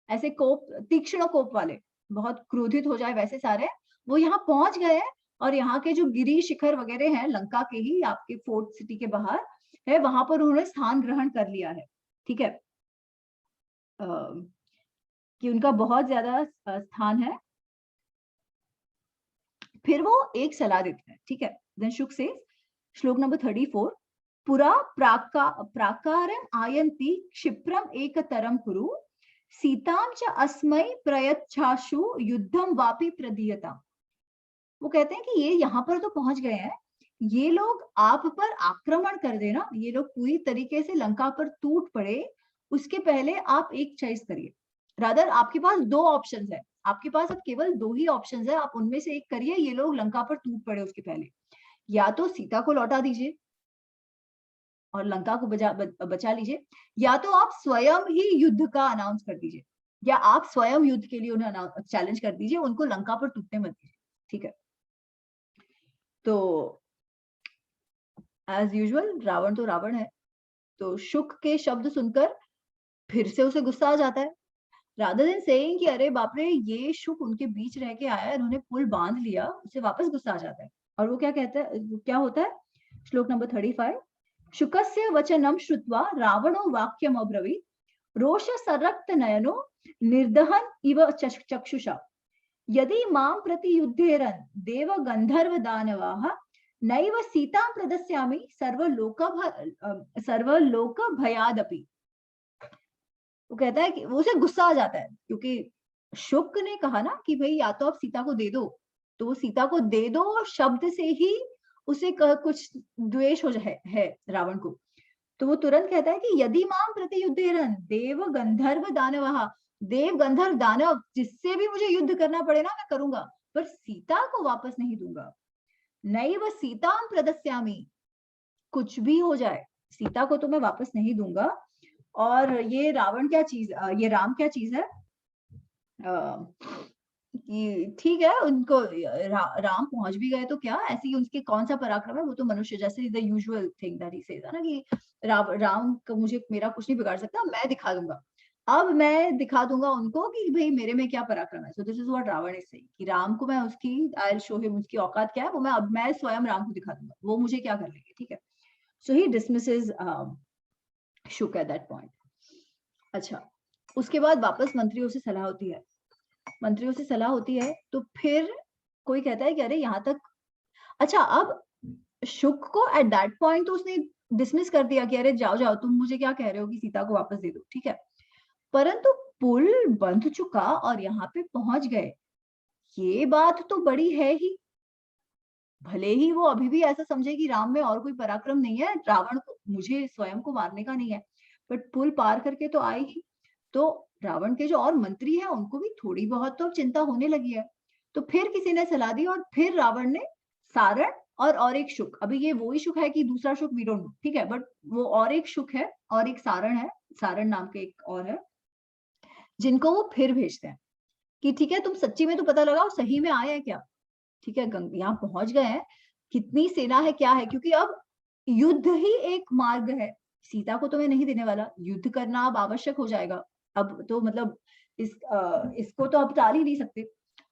Speaker 1: ऐसे कोप, तीक्ष्ण कोप वाले, बहुत क्रोधित हो जाए वैसे सारे। वो यहाँ पहुंच गए हैं और यहाँ के जो गिरी शिखर वगैरह हैं लंका के ही आपके फोर्ट सिटी के बाहर है, वहां पर उन्होंने स्थान ग्रहण कर लिया है, ठीक है। कि उनका बहुत ज्यादा स्थान है। फिर वो एक सलाह देते हैं, ठीक है। देन शुक से श्लोक नंबर 34 पुरा प्राकारम आयन्ति क्षिप्रम एकतरम कुरु सीताम च अस्मै प्रयच्छाशु युद्धम वापि प्रदीयता। वो कहते हैं कि ये यहाँ पर तो पहुंच गए हैं, ये लोग आप पर आक्रमण कर देना, ये लोग पूरी तरीके से लंका पर टूट पड़े, उसके पहले आप एक चॉइस करिए। रादर आपके पास दो ऑप्शंस है, आपके पास अब केवल दो ही ऑप्शंस है, आप उनमें से एक करिए। ये लोग लंका पर टूट पड़े उसके पहले, या तो सीता को लौटा दीजिए और लंका को बचा लीजिए, या तो आप स्वयं ही युद्ध का अनाउंस कर दीजिए, या आप स्वयं युद्ध के लिए उन्हें चैलेंज कर दीजिए, उनको लंका पर टूटने मत दीजिए, ठीक है। तो एज यूजुअल रावण तो रावण है, तो शुक के शब्द सुनकर फिर से उसे गुस्सा आ जाता है। राधर देन सेइंग कि अरे बाप रे, ये शुक उनके बीच रह के आया है, उन्होंने पुल बांध लिया, उसे वापस गुस्सा आ जाता है। और वो क्या कहता है, क्या होता है, श्लोक नंबर 35 शुकस्य वचनम श्रुत्वा रावणो वाक्यम अब्रवीत् रोष सरक्त नयनो निर्दहन इव चक्षुषा यदि मां प्रति युद्धेरन देव गंधर्व दानवाः नैव सीतां प्रदस्यामि सर्वलोक भयादपि। वो कहता है कि वो उसे गुस्सा आ जाता है, क्योंकि शुक ने कहा ना कि भाई या तो आप सीता को दे दो, तो वो सीता को दे दो और शब्द से ही उसे कुछ द्वेष हो है रावण को। तो वो तुरंत कहता है कि यदि माम प्रति युद्धेरन देव गंधर्व दानवः, देव गंधर्व दानव जिससे भी मुझे युद्ध करना पड़े ना मैं करूंगा, पर सीता को वापस नहीं दूंगा। नैव सीतां प्रदस्यामि, कुछ भी हो जाए सीता को तो मैं वापस नहीं दूंगा। और ये रावण क्या चीज, ये राम क्या चीज है, कि ठीक है उनको राम पहुंच भी गए तो क्या, ऐसे ही उसके कौन सा पराक्रम है, वो तो मनुष्य जैसे the usual thing that he says ना कि राम को मुझे मेरा कुछ नहीं बिगाड़ सकता, मैं दिखा दूंगा, अब मैं दिखा दूंगा उनको कि भाई मेरे में क्या पराक्रम है। So this is what Ravan is saying कि राम को मैं उसकी आई विल शो हिम, उसकी औकात क्या है वो मैं स्वयं राम को दिखा दूंगा, वो मुझे क्या कर लेंगे, ठीक है। So he dismisses Shuka at that point. अच्छा, उसके बाद वापस मंत्रियों से सलाह होती है, मंत्रियों से सलाह होती है तो फिर कोई कहता है कि अरे यहाँ तक, अच्छा अब शुक को एट दैट पॉइंट तो उसने डिसमिस कर दिया कि अरे जाओ जाओ, तुम मुझे क्या कह रहे हो कि सीता को वापस दे दो, ठीक है। परंतु पुल बंध चुका और यहाँ पे पहुंच गए, ये बात तो बड़ी है ही। भले ही वो अभी भी ऐसा समझे कि राम में और कोई पराक्रम नहीं है, रावण को, मुझे स्वयं को मारने का नहीं है, बट पुल पार करके तो आए ही। तो रावण के जो और मंत्री हैं उनको भी थोड़ी बहुत तो चिंता होने लगी है। तो फिर किसी ने सलाह दी और फिर रावण ने सारण और एक शुक, अभी ये वही शुक है कि दूसरा शुक वी डोंट नो, ठीक है, बट वो और एक शुक है और एक सारण है, सारण नाम के एक और है, जिनको वो फिर भेजते हैं कि ठीक है तुम सच्ची में तो पता लगाओ सही में आए हैं क्या, ठीक है, यहाँ पहुंच गए हैं, कितनी सेना है क्या है, क्योंकि अब युद्ध ही एक मार्ग है, सीता को तो मैं नहीं देने वाला, युद्ध करना अब आवश्यक हो जाएगा, अब तो मतलब इसको तो अब टाल ही नहीं सकते।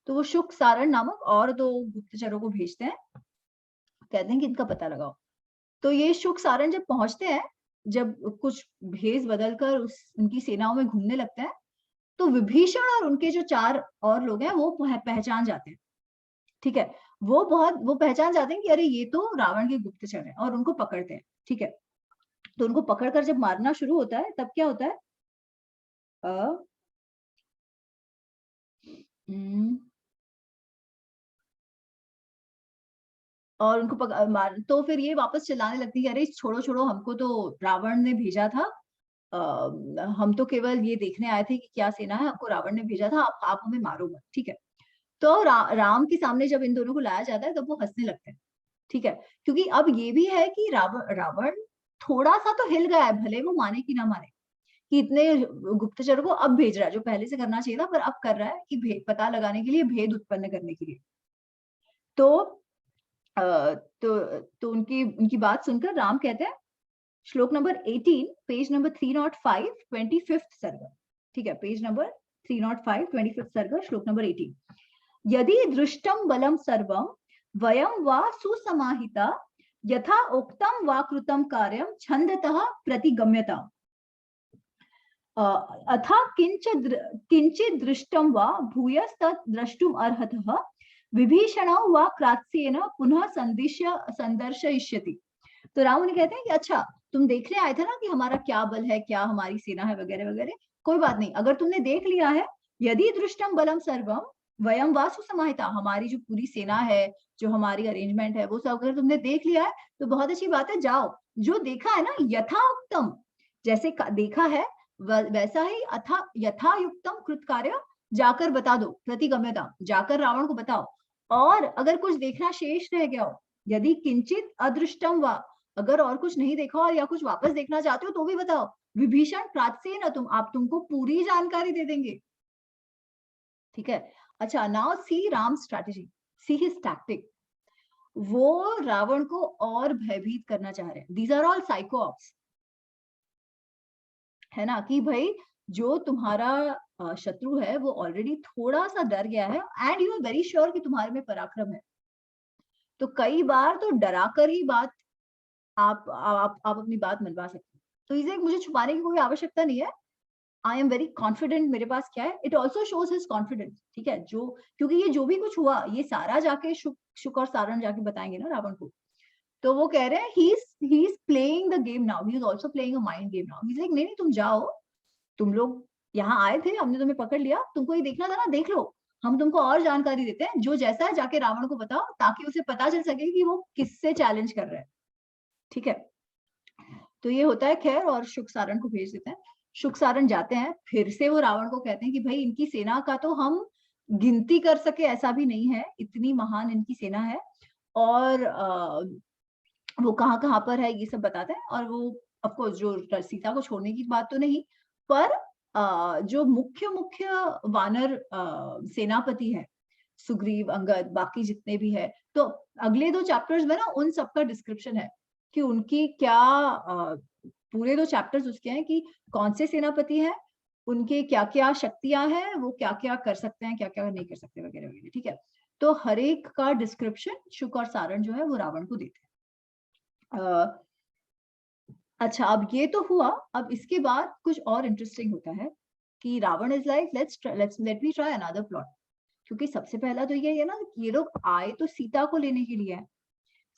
Speaker 1: तो वो शुक सारण नामक और दो गुप्तचरों को भेजते हैं, कहते हैं कि इनका पता लगाओ। तो ये शुक सारण जब पहुंचते हैं, जब कुछ भेष बदलकर उनकी सेनाओं में घूमने लगते हैं, तो विभीषण और उनके जो 4 और लोग हैं वो पहचान जाते हैं, ठीक है, वो पहचान जाते हैं कि अरे ये तो रावण के गुप्तचर हैं और उनको पकड़ते हैं, ठीक है। तो उनको पकड़कर जब मारना शुरू होता है तब क्या होता है, और उनको मार, तो फिर ये वापस चिल्लाने लगती है, अरे छोड़ो छोड़ो, हमको तो रावण ने भेजा था, हम तो केवल ये देखने आए थे कि क्या सेना है, हमको रावण ने भेजा था, आप हमें मारो मत, ठीक है। तो राम के सामने जब इन दोनों को लाया जाता है तब वो हंसने लगते हैं, ठीक है, क्योंकि अब ये भी है कि रावण थोड़ा सा तो हिल गया है, भले वो माने कि ना माने, कि इतने गुप्तचरों को अब भेज रहा है, जो पहले से करना चाहिए था पर अब कर रहा है, कि पता लगाने के लिए, भेद उत्पन्न करने के लिए। तो तो उनकी उनकी बात सुनकर राम कहते हैं, श्लोक नंबर 18, पेज नंबर 305, 25th सर्ग, ठीक है, पेज नंबर 305, 25th सर्ग, श्लोक नंबर 18, यदि दृष्टम बलम सर्वम वयम वा सुसमाहिता यथा उक्तम वा कृतम कार्यम छंदतः प्रतिगम्यता अथा किंचित दृष्टम वा भूयस्तत् द्रष्टुम अर्हतः विभीषणौ वा क्रात्स्येन पुनः संदर्शयिष्यति। तो रावण कहते हैं कि अच्छा तुम देखने आए थे ना कि हमारा क्या बल है, क्या हमारी सेना है वगैरह वगैरह, कोई बात नहीं, अगर तुमने देख लिया है, यदि दृष्टम बलम सर्वम वयम वासु समाहिता, हमारी जो पूरी सेना है, जो हमारी अरेंजमेंट है, वो सब अगर तुमने देख लिया है तो बहुत अच्छी बात है, जाओ, जो देखा है ना यथा उत्तम, जैसे देखा है वैसा ही अथा यथा युक्तम कृत कार्य जाकर बता दो, प्रतिगम्यता, जाकर रावण को बताओ, और अगर कुछ देखना शेष रह गया हो, यदि किंचित अदृष्टम वा, अगर और कुछ नहीं देखा और या कुछ वापस देखना चाहते हो तो भी बताओ, विभीषण प्राच्य न आप तुमको पूरी जानकारी दे देंगे, ठीक है। अच्छा, now see Ram strategy, see his tactic, वो रावण को और भयभीत करना चाह रहे हैं, these are all psycho ops, है ना, कि भाई जो तुम्हारा शत्रु है वो ऑलरेडी थोड़ा सा डर गया है and you are very sure कि तुम्हारे में पराक्रम है, तो कई बार तो डराकर ही बात आप अपनी बात मनवा सकते हैं, तो इसे मुझे छुपाने की कोई आवश्यकता नहीं है, आई एम वेरी कॉन्फिडेंट, मेरे पास क्या है, it also shows his confidence, ठीक है, जो क्योंकि ये जो भी कुछ हुआ ये सारा जाके शुक और सारण जाके बताएंगे ना रावण को, तो वो कह रहे हैं he is playing the game now, he is also playing a mind game now, he is like नहीं नहीं तुम जाओ, तुम लोग यहाँ आए थे, हमने तुम्हें पकड़ लिया, तुमको ये देखना था ना, देख लो, हम तुमको और जानकारी देते हैं, जो जैसा है जाके रावण को बताओ, ताकि उसे पता चल सके कि वो किससे चैलेंज कर रहा है, ठीक है। तो ये होता है खैर, और शुक सारण को भेज देते हैं, शुक सारण जाते हैं, फिर से वो रावण को कहते हैं कि भाई इनकी सेना का तो हम गिनती कर सके ऐसा भी नहीं है, इतनी महान इनकी सेना है, और वो कहाँ कहाँ पर है ये सब बताते हैं, और वो ऑफकोर्स जो सीता को छोड़ने की बात तो नहीं, पर जो मुख्य मुख्य वानर सेनापति है, सुग्रीव, अंगद, बाकी जितने भी है, तो अगले 2 चैप्टर्स में ना उन सबका डिस्क्रिप्शन है कि उनकी क्या पूरे 2 चैप्टर्स उसके हैं कि कौन से सेनापति हैं, उनके क्या क्या शक्तियां हैं, वो क्या क्या कर सकते हैं, क्या क्या नहीं कर सकते वगैरह वगैरह, ठीक है। तो हर एक का डिस्क्रिप्शन शुक और सारण जो है वो रावण को देते हैं। अच्छा, अब ये तो हुआ, अब इसके बाद कुछ और इंटरेस्टिंग होता है कि Ravan is like let me try another plot, क्योंकि सबसे पहला तो ये है ना, ये लोग आए तो सीता को लेने के लिए है,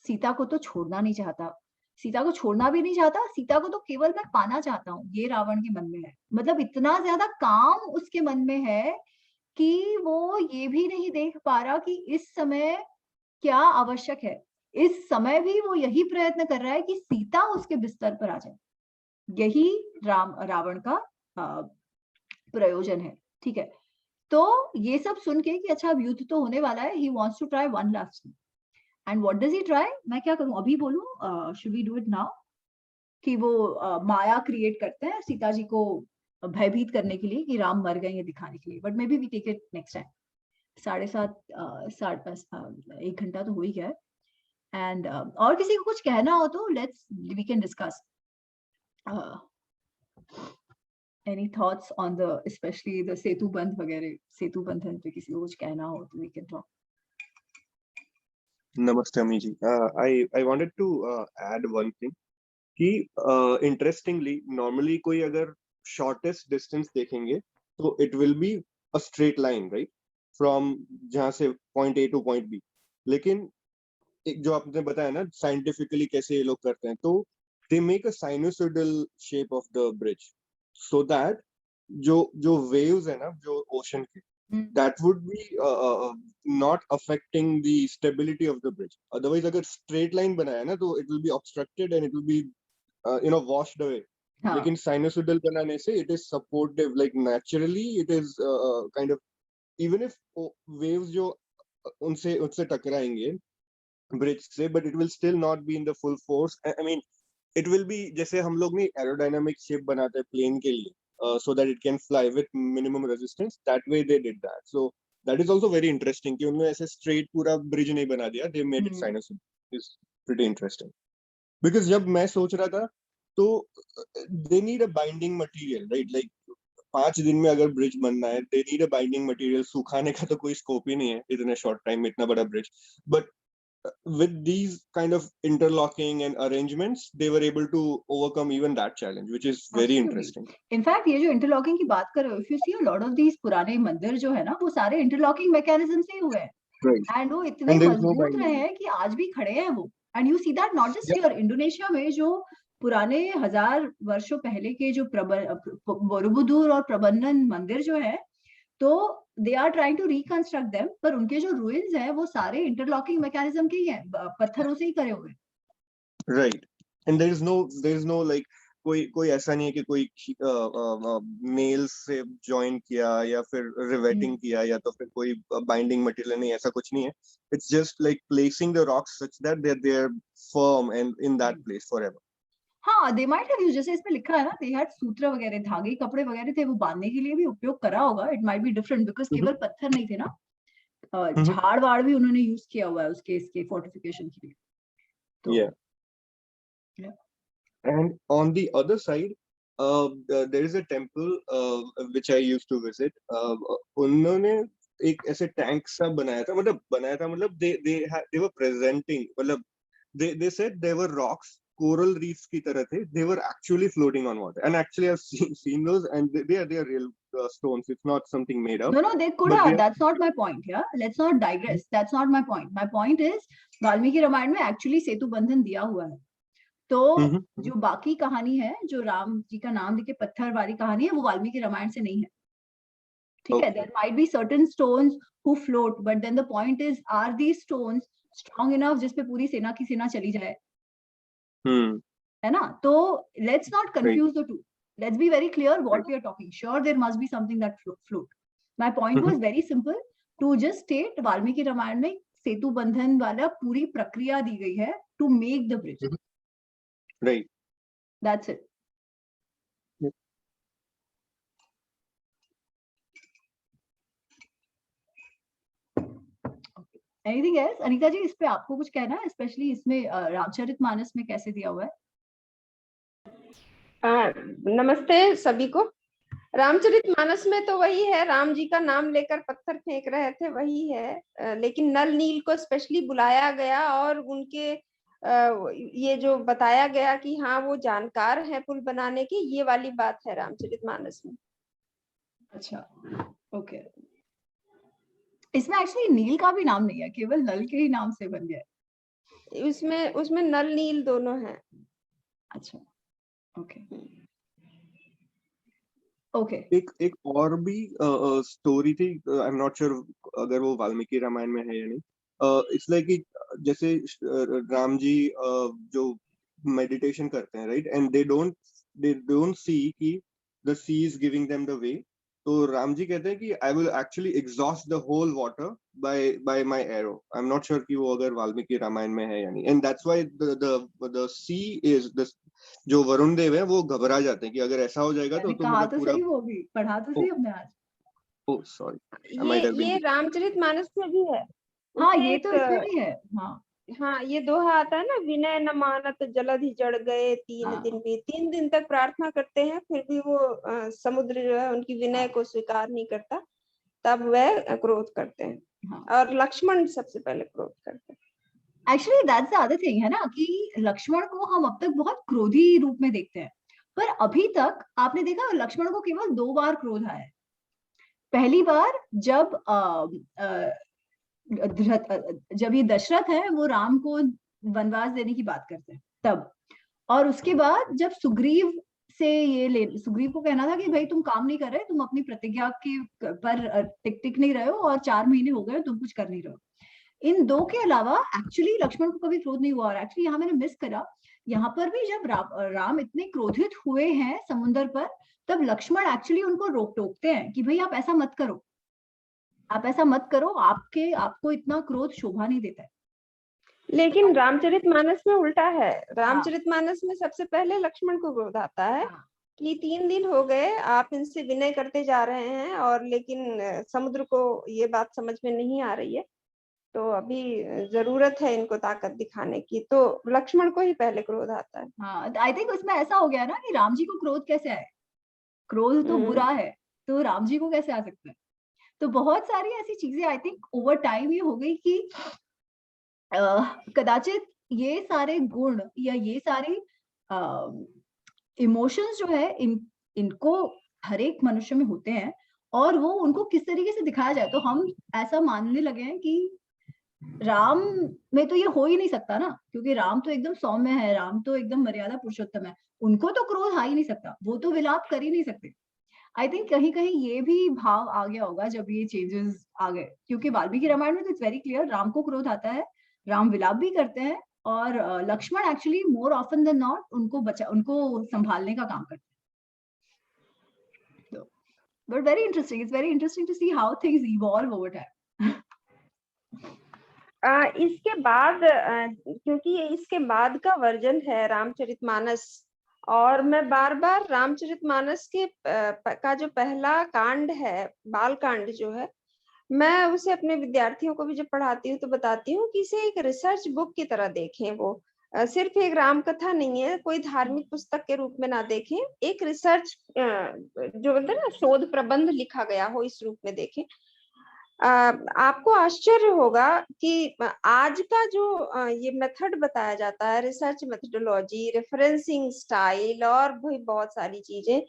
Speaker 1: सीता को तो छोड़ना नहीं चाहता, सीता को छोड़ना भी नहीं चाहता, सीता को तो केवल मैं पाना चाहता हूँ, ये रावण के मन में है। मतलब इतना ज्यादा काम उसके मन में है कि वो ये भी नहीं देख पा रहा कि इस समय क्या आवश्यक है। इस समय भी वो यही प्रयत्न कर रहा है कि सीता उसके बिस्तर पर आ जाए। यही रावण का प्रयोजन है, ठीक है। तो ये सब सुन के कि अच्छा अब युद्ध तो होने वाला है, he wants to try one last thing. And what does he try? मैं क्या करूं, अभी बोलूं, should we do it now? कि वो माया क्रिएट करते हैं सीता जी को भयभीत करने के लिए कि राम मर गए, ये दिखाने के लिए। But maybe we take it next time. 7:30 1 घंटा तो हो ही गया है। एंड और किसी को कुछ कहना हो तो let's we can discuss any thoughts on the specially the Setu Bandha वगैरह, सेतु बंधन पे किसी को कुछ कहना हो तो we can talk.
Speaker 2: Namaste, Amiji. I wanted to add one thing कि interestingly normally कोई अगर shortest distance देखेंगे तो it will be a straight line, right? From जहाँ से point A to point B. लेकिन एक जो आपने बताया ना scientifically कैसे ये लोग करते हैं, तो they make a sinusoidal shape of the bridge so that जो waves है ना जो ocean के, that would be not affecting the stability of the bridge. Otherwise अगर straight line बनाया ना तो it will be obstructed and it will be washed away. लेकिन sinusoidal बनाने से it is supportive, like naturally it is kind of, even if waves जो उनसे उससे टकराएंगे bridge से, but it will still not be in the full force. I mean it will be जैसे हम लोग नहीं aerodynamic shape बनाते हैं plane के लिए, so that it can fly with minimum resistance. That way they did that. So that is also very interesting कि उन्होंने ऐसे straight पूरा bridge नहीं बना दिया. They made it sinusoidal. It's pretty interesting. Because जब मैं सोच रहा था तो they need a binding material, right? Like 5 दिन में अगर ब्रिज बनना है, they need a binding material. सुखाने का तो कोई स्कोप ही नहीं है इतने शॉर्ट टाइम में इतना बड़ा bridge. But with these kind of interlocking and arrangements, they were able to overcome even that challenge, which is very interesting.
Speaker 1: In fact, ये जो interlocking की बात कर रहे हो, if you see a lot of these पुराने मंदिर जो है ना, वो सारे interlocking mechanism से ही हुए हैं, and वो इतने मजबूत रहे हैं कि आज भी खड़े हैं वो. And you see that not just here, Indonesia में जो पुराने 1000 वर्षों पहले के जो बोरोबुदुर और प्रबंधन मंदिर जो है, तो they are trying to reconstruct them, पर उनके जो ruins हैं वो सारे interlocking mechanism के ही हैं, पत्थरों से ही करे हुए.
Speaker 2: Right, and there is no like कोई ऐसा नहीं है कि कोई नेल्स से जॉइन किया या फिर रिवेटिंग किया या तो फिर कोई बाइंडिंग मटेरियल नहीं, ऐसा कुछ नहीं है. It's just like placing the rocks such that they are firm and in that place forever.
Speaker 1: हाँ, they might have used, जैसे इसमें लिखा है ना, they had सूत्र वगैरह, धागे कपड़े वगैरह थे, वो बांधने के लिए भी उपयोग करा होगा. It might be different because केवल पत्थर नहीं थे ना, झाड़ वाड़ भी उन्होंने यूज किया हुआ है उसके इसके फोर्टिफिकेशन के लिए. तो
Speaker 2: yeah. And on the other side, there is a temple which I used to visit. उन्होंने एक ऐसे टैंक सा बनाया था, मतलब they were presenting, मतलब they said they were rocks, coral reefs की तरह थे. They were actually floating on water, and actually I've seen those, and they are real stones. It's not something made up.
Speaker 1: No, they could have. That's not my point. Yeah, let's not digress. That's not my point. My point is Valmiki Ramayana में actually सेतु बंधन दिया हुआ है. तो जो बाकी कहानी है, जो राम जी का नाम लेके पत्थर वाली कहानी है, वो वाल्मीकि रामायण से नहीं है. ठीक है, there might be certain stones who float, but then the point is, are these stones strong enough जिसपे पूरी सेना की सेना चली जाए? है ना? तो let's not confuse the two. Let's be very clear what we are talking. Sure, there must be something that float. My point was very simple, to just state Valmiki Ramayana में सेतु बंधन वाला पूरी प्रक्रिया दी गई है to make the bridge.
Speaker 2: Right.
Speaker 1: That's it. Anything else? Anita जी, इस पे आपको कुछ कहना है, स्पेशली इसमें रामचरितमानस में कैसे दिया हुआ है?
Speaker 3: नमस्ते सभी को. रामचरितमानस में तो वही है, राम जी का नाम लेकर पत्थर फेंक रहे थे, वही है. लेकिन नल नील को स्पेशली बुलाया गया और उनके ये जो बताया गया कि हाँ वो जानकार है पुल बनाने की, ये वाली बात है रामचरितमानस में.
Speaker 1: अच्छा, ओके. इसमें एक्चुअली नील का भी नाम नहीं है, केवल नल के ही नाम से बन गया है.
Speaker 3: उसमें नल नील दोनों हैं.
Speaker 1: अच्छा, ओके ओके।
Speaker 2: एक और भी स्टोरी थी, आई एम नॉट श्योर अगर वो वाल्मीकि रामायण में है या नहीं। इट्स लाइक कि जैसे राम जी जो मेडिटेशन करते हैं, right, and they don't see कि the sea is giving them the way. तो राम जी कहते हैं कि I will actually exhaust the whole water by my arrow. I am not sure कि वो अगर वाल्मीकि रामायण में है या नहीं। And that's why the sea is the, जो वरुण देव है वो घबरा जाते हैं कि अगर ऐसा हो जाएगा
Speaker 1: मैंने
Speaker 2: तो
Speaker 1: कहा
Speaker 2: मतलब
Speaker 1: तो
Speaker 2: पूरा।
Speaker 1: सही, वो भी पढ़ा तो सही हमने आज।
Speaker 2: Oh, sorry. I might have been.
Speaker 3: ये रामचरितमानस में भी है।
Speaker 1: हाँ,
Speaker 3: उसमें
Speaker 1: ये
Speaker 3: एक
Speaker 1: तो इसमें भी है। हाँ
Speaker 3: हाँ, ये दोहा आता है ना, विनय न मानत जलधि जड़ गए, 3 दिन
Speaker 1: हाँ
Speaker 3: भी 3 दिन तक प्रार्थना करते हैं, फिर भी वो समुद्र जो है उनकी विनय
Speaker 1: हाँ
Speaker 3: को स्वीकार नहीं करता, तब वह क्रोध करते हैं।
Speaker 1: हाँ।
Speaker 3: और लक्ष्मण सबसे पहले क्रोध करते हैं।
Speaker 1: Actually that's the other thing है ना, कि लक्ष्मण को हम अब तक बहुत क्रोधी रूप में देखते हैं, पर अभी तक आपने देखा लक्ष्मण को केवल 2 बार क्रोध आया है। पहली बार जब जब ये दशरथ है वो राम को वनवास देने की बात करते हैं तब, और उसके बाद जब सुग्रीव से सुग्रीव को कहना था कि भाई तुम काम नहीं कर रहे, तुम अपनी प्रतिज्ञा के पर टिक नहीं रहे हो, और 4 महीने हो गए तुम कुछ कर नहीं रहे हो। इन 2 के अलावा एक्चुअली लक्ष्मण को कभी क्रोध नहीं हुआ। और एक्चुअली यहाँ मैंने मिस करा, यहाँ पर भी जब राम इतने क्रोधित हुए हैं समुद्र पर, तब लक्ष्मण एक्चुअली उनको टोकते हैं कि भाई आप ऐसा मत करो, आप ऐसा मत करो, आपको इतना क्रोध शोभा नहीं देता है।
Speaker 3: लेकिन रामचरितमानस में उल्टा है।
Speaker 1: हाँ
Speaker 3: रामचरितमानस में सबसे पहले लक्ष्मण को क्रोध आता है
Speaker 1: हाँ
Speaker 3: कि 3 दिन हो गए आप इनसे विनय करते जा रहे हैं, और लेकिन समुद्र को ये बात समझ में नहीं आ रही है, तो अभी जरूरत है इनको ताकत दिखाने की, तो लक्ष्मण को ही पहले क्रोध आता है।
Speaker 1: हाँ। आई थिंक उसमें ऐसा हो गया ना कि राम जी को क्रोध कैसे आए, क्रोध तो बुरा है, तो राम जी को कैसे आ सकता है। तो बहुत सारी ऐसी चीजें आई थिंक ओवर टाइम ये हो गई कि कदाचित ये सारे गुण या ये सारे इमोशंस जो है इनको हर एक मनुष्य में होते हैं, और वो उनको किस तरीके से दिखाया जाए। तो हम ऐसा मानने लगे हैं कि राम में तो ये हो ही नहीं सकता ना, क्योंकि राम तो एकदम सौम्य है, राम तो एकदम मर्यादा पुरुषोत्तम है, उनको तो क्रोध आ ही नहीं सकता, वो तो विलाप कर ही नहीं सकते। आई थिंक कहीं कहीं ये भी भाव आ गया होगा जब ये चेंजेस आ गए, क्योंकि वाल्मीकि रामायण में तो इट्स वेरी क्लियर, राम को क्रोध आता है, राम विलाप भी करते हैं, और Lakshman actually more often than not उनको संभालने का काम करते हैं। But very interesting, it's very interesting to see how things evolve over time.
Speaker 3: इसके बाद क्योंकि ये इसके बाद का वर्जन है रामचरितमानस, और मैं बार बार रामचरितमानस के का जो पहला कांड है, बाल कांड जो है, मैं उसे अपने विद्यार्थियों को भी जब पढ़ाती हूँ तो बताती हूँ कि इसे एक रिसर्च बुक की तरह देखें। वो सिर्फ एक राम कथा नहीं है, कोई धार्मिक पुस्तक के रूप में ना देखें, एक रिसर्च जो बोलते हैं ना, शोध प्रबंध लिखा गया हो, इस रूप में देखें। आपको आश्चर्य होगा कि आज का जो ये मेथड बताया जाता है, रिसर्च मेथोडोलॉजी, रेफरेंसिंग स्टाइल और भी बहुत सारी चीजें,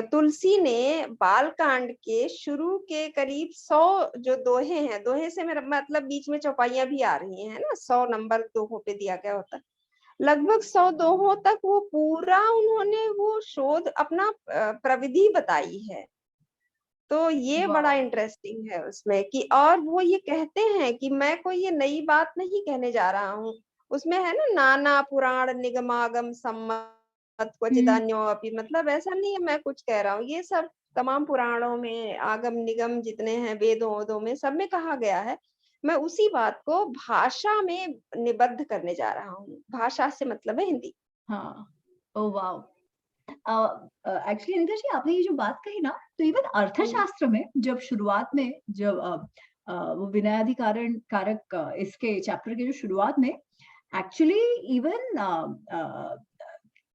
Speaker 3: तुलसी ने बालकांड के शुरू के करीब 100 जो दोहे हैं, दोहे से मेरा मतलब बीच में चौपाइयां भी आ रही हैं ना, 100 नंबर दोहों पे दिया गया होता है, लगभग 100 दोहों तक वो पूरा उन्होंने वो शोध अपना प्रविधि बताई है। तो ये बड़ा इंटरेस्टिंग है उसमें कि, और वो ये कहते हैं कि मैं कोई ये नई बात नहीं कहने जा रहा हूँ। उसमें है ना, नाना पुराण निगमागम सम्मत क्वचिदान्योऽपि, मतलब ऐसा नहीं है मैं कुछ कह रहा हूँ, ये सब तमाम पुराणों में आगम निगम जितने हैं, वेदों वेदों में सब में कहा गया है। मैं उसी बात को भाषा में निबद्ध करने जा रहा हूँ। भाषा से मतलब है हिंदी।
Speaker 1: हाँ, ओ वाओ। एक्चुअली अनिता जी, आपने ये जो बात कही ना, तो इवन अर्थशास्त्र में जब शुरुआत में जब वो विनयाधिकारण कारक इसके चैप्टर के जो शुरुआत में एक्चुअली इवन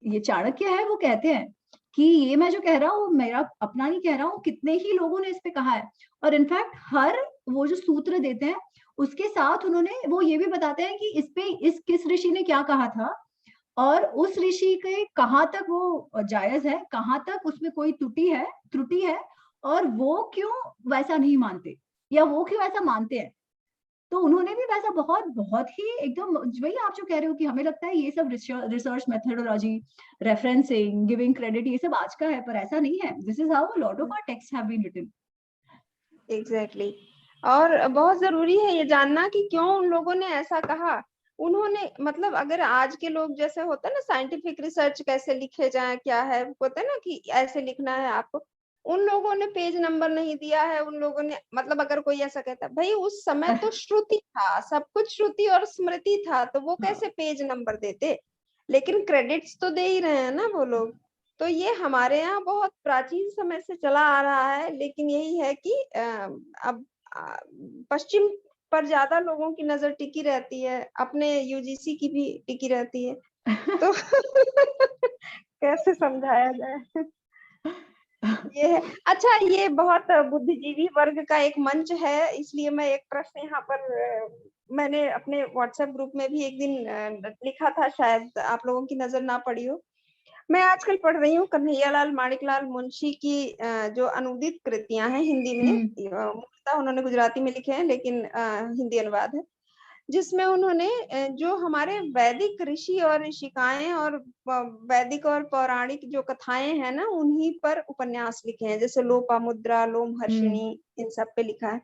Speaker 1: ये चाणक्य है, वो कहते हैं कि ये मैं जो कह रहा हूँ मेरा अपना नहीं कह रहा हूँ, कितने ही लोगों ने इस पे कहा है। और इनफैक्ट हर वो जो सूत्र देते हैं उसके साथ उन्होंने वो ये भी बताते हैं कि इस पे किस ऋषि ने क्या कहा था, और उस ऋषि के कहाँ तक वो जायज है, कहाँ तक उसमें कोई त्रुटि है, और वो क्यों वैसा नहीं मानते या वो क्यों ऐसा मानते हैं। तो उन्होंने भी वैसा बहुत बहुत ही एकदम वही आप जो कह रहे हो कि हमें लगता है ये सब research methodology, referencing, giving credit, ये सब आज का है, पर ऐसा नहीं है. This is how a lot of our text have been written.
Speaker 3: Exactly और बहुत जरूरी है ये जानना कि क्यों उन लोगों ने ऐसा कहा. उन्होंने मतलब अगर आज के लोग जैसे होता है ना साइंटिफिक रिसर्च कैसे लिखे जाए, क्या है होता है ना कि ऐसे लिखना है आपको, उन लोगों ने पेज नंबर नहीं दिया है. उन लोगों ने मतलब अगर कोई ऐसा कहता है भाई उस समय तो श्रुति था, सब कुछ श्रुति और स्मृति था, तो वो कैसे पेज नंबर देते. लेकिन क्रेडिट्स तो दे ही रहे हैं ना वो लोग. तो ये हमारे यहाँ बहुत प्राचीन समय से चला आ रहा है. लेकिन यही है कि अब पश्चिम पर ज्यादा लोगों की नजर टिकी रहती है, अपने यूजीसी की भी टिकी रहती है. तो कैसे समझाया जाए ये है. अच्छा ये बहुत बुद्धिजीवी वर्ग का एक मंच है, इसलिए मैं एक प्रश्न यहाँ पर मैंने अपने व्हाट्सएप ग्रुप में भी एक दिन लिखा था, शायद आप लोगों की नजर ना पड़ी हो. मैं आजकल पढ़ रही हूँ कन्हैयालाल माणिकलाल मुंशी की जो अनुदित कृतियां हैं हिंदी में, मूलतः उन्होंने गुजराती में लिखे हैं लेकिन हिंदी अनुवाद है, जिसमें उन्होंने जो हमारे वैदिक ऋषि और ऋषिकाएं और वैदिक और पौराणिक जो कथाएं हैं ना, उन्हीं पर उपन्यास लिखे हैं. जैसे लोपामुद्रा, लोमहर्षिणी, इन सब पे लिखा है.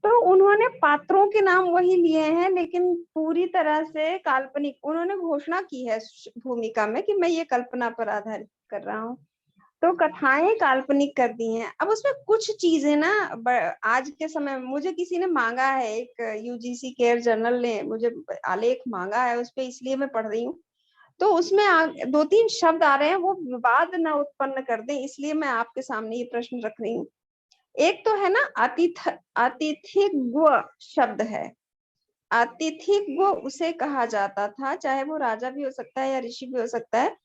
Speaker 3: तो उन्होंने पात्रों के नाम वही लिए हैं लेकिन पूरी तरह से काल्पनिक. उन्होंने घोषणा की है भूमिका में कि मैं ये कल्पना पर आधारित कर रहा हूँ. तो कथाएं काल्पनिक कर दी हैं. अब उसमें कुछ चीजें ना आज के समय में मुझे किसी ने मांगा है, एक यूजीसी केयर जर्नल ने मुझे आलेख मांगा है उस पे, इसलिए मैं पढ़ रही हूँ. तो उसमें 2-3 शब्द आ रहे हैं, वो विवाद न उत्पन्न कर दें, इसलिए मैं आपके सामने ये प्रश्न रख रही हूँ. एक तो है ना अतिथिज्ञ शब्द है. अतिथिज्ञ उसे कहा जाता था, चाहे वो राजा भी हो सकता है या ऋषि भी हो सकता है,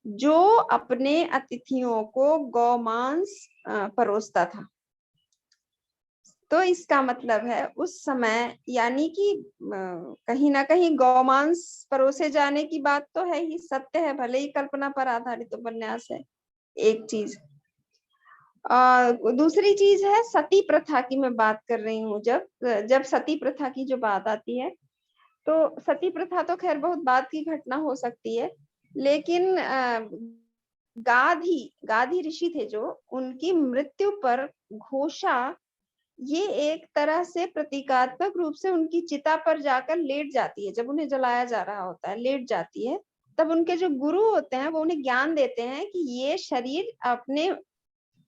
Speaker 3: जो अपने अतिथियों को गौमांस परोसता था. तो इसका मतलब है उस समय यानी कि कहीं ना कहीं गौमांस परोसे जाने की बात तो है ही, सत्य है, भले ही कल्पना पर आधारित उपन्यास है. एक चीज. दूसरी चीज है सती प्रथा की मैं बात कर रही हूँ. जब सती प्रथा की जो बात आती है, तो सती प्रथा तो खैर बहुत बाद की घटना हो सकती है, लेकिन गाधी ऋषि थे जो, उनकी मृत्यु पर घोषा ये एक तरह से प्रतीकात्मक रूप से उनकी चिता पर जाकर लेट जाती है. जब उन्हें जलाया जा रहा होता है, लेट जाती है, तब उनके जो गुरु होते हैं वो उन्हें ज्ञान देते हैं कि ये शरीर अपने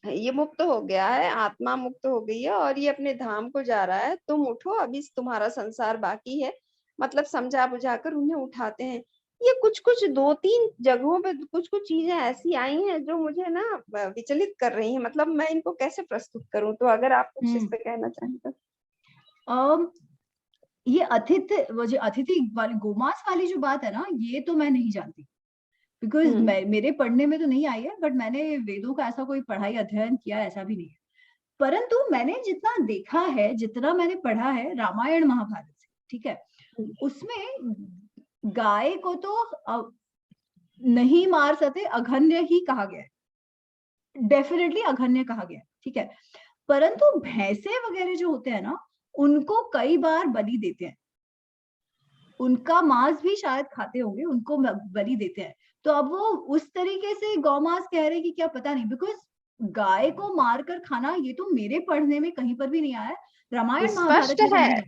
Speaker 3: ये मुक्त हो गया है, आत्मा मुक्त हो गई है और ये अपने धाम को जा रहा है, तुम उठो, अभी तुम्हारा संसार बाकी है. मतलब समझा बुझाकर उन्हें उठाते हैं. ये कुछ 2-3 जगहों पे कुछ चीजें ऐसी आई हैं जो मुझे ना विचलित कर रही हैं. मतलब मैं इनको कैसे प्रस्तुत करूं, तो अगर आप कुछ इस पे कहना चाहें तो.
Speaker 1: ये अतिथि वाली गोमांस वाली जो बात है ना, ये तो मैं नहीं जानती, बिकॉज मेरे पढ़ने में तो नहीं आई है, बट मैंने वेदों का ऐसा कोई पढ़ाई अध्ययन किया ऐसा भी नहीं है. परंतु मैंने जितना देखा है, जितना मैंने पढ़ा है रामायण महाभारत से, ठीक है, उसमें गाय को तो नहीं मार सकते, अघन्य ही कहा गया है, डेफिनेटली अघन्य कहा गया है, ठीक है. परंतु भैंसे वगैरह जो होते हैं ना, उनको कई बार बलि देते हैं, उनका मांस भी शायद खाते होंगे, उनको बलि देते हैं. तो अब वो उस तरीके से गौमांस कह रहे हैं कि क्या पता नहीं, बिकॉज गाय को मारकर खाना ये तो मेरे पढ़ने में कहीं पर भी नहीं आया. रामायण महाभारत में
Speaker 3: है,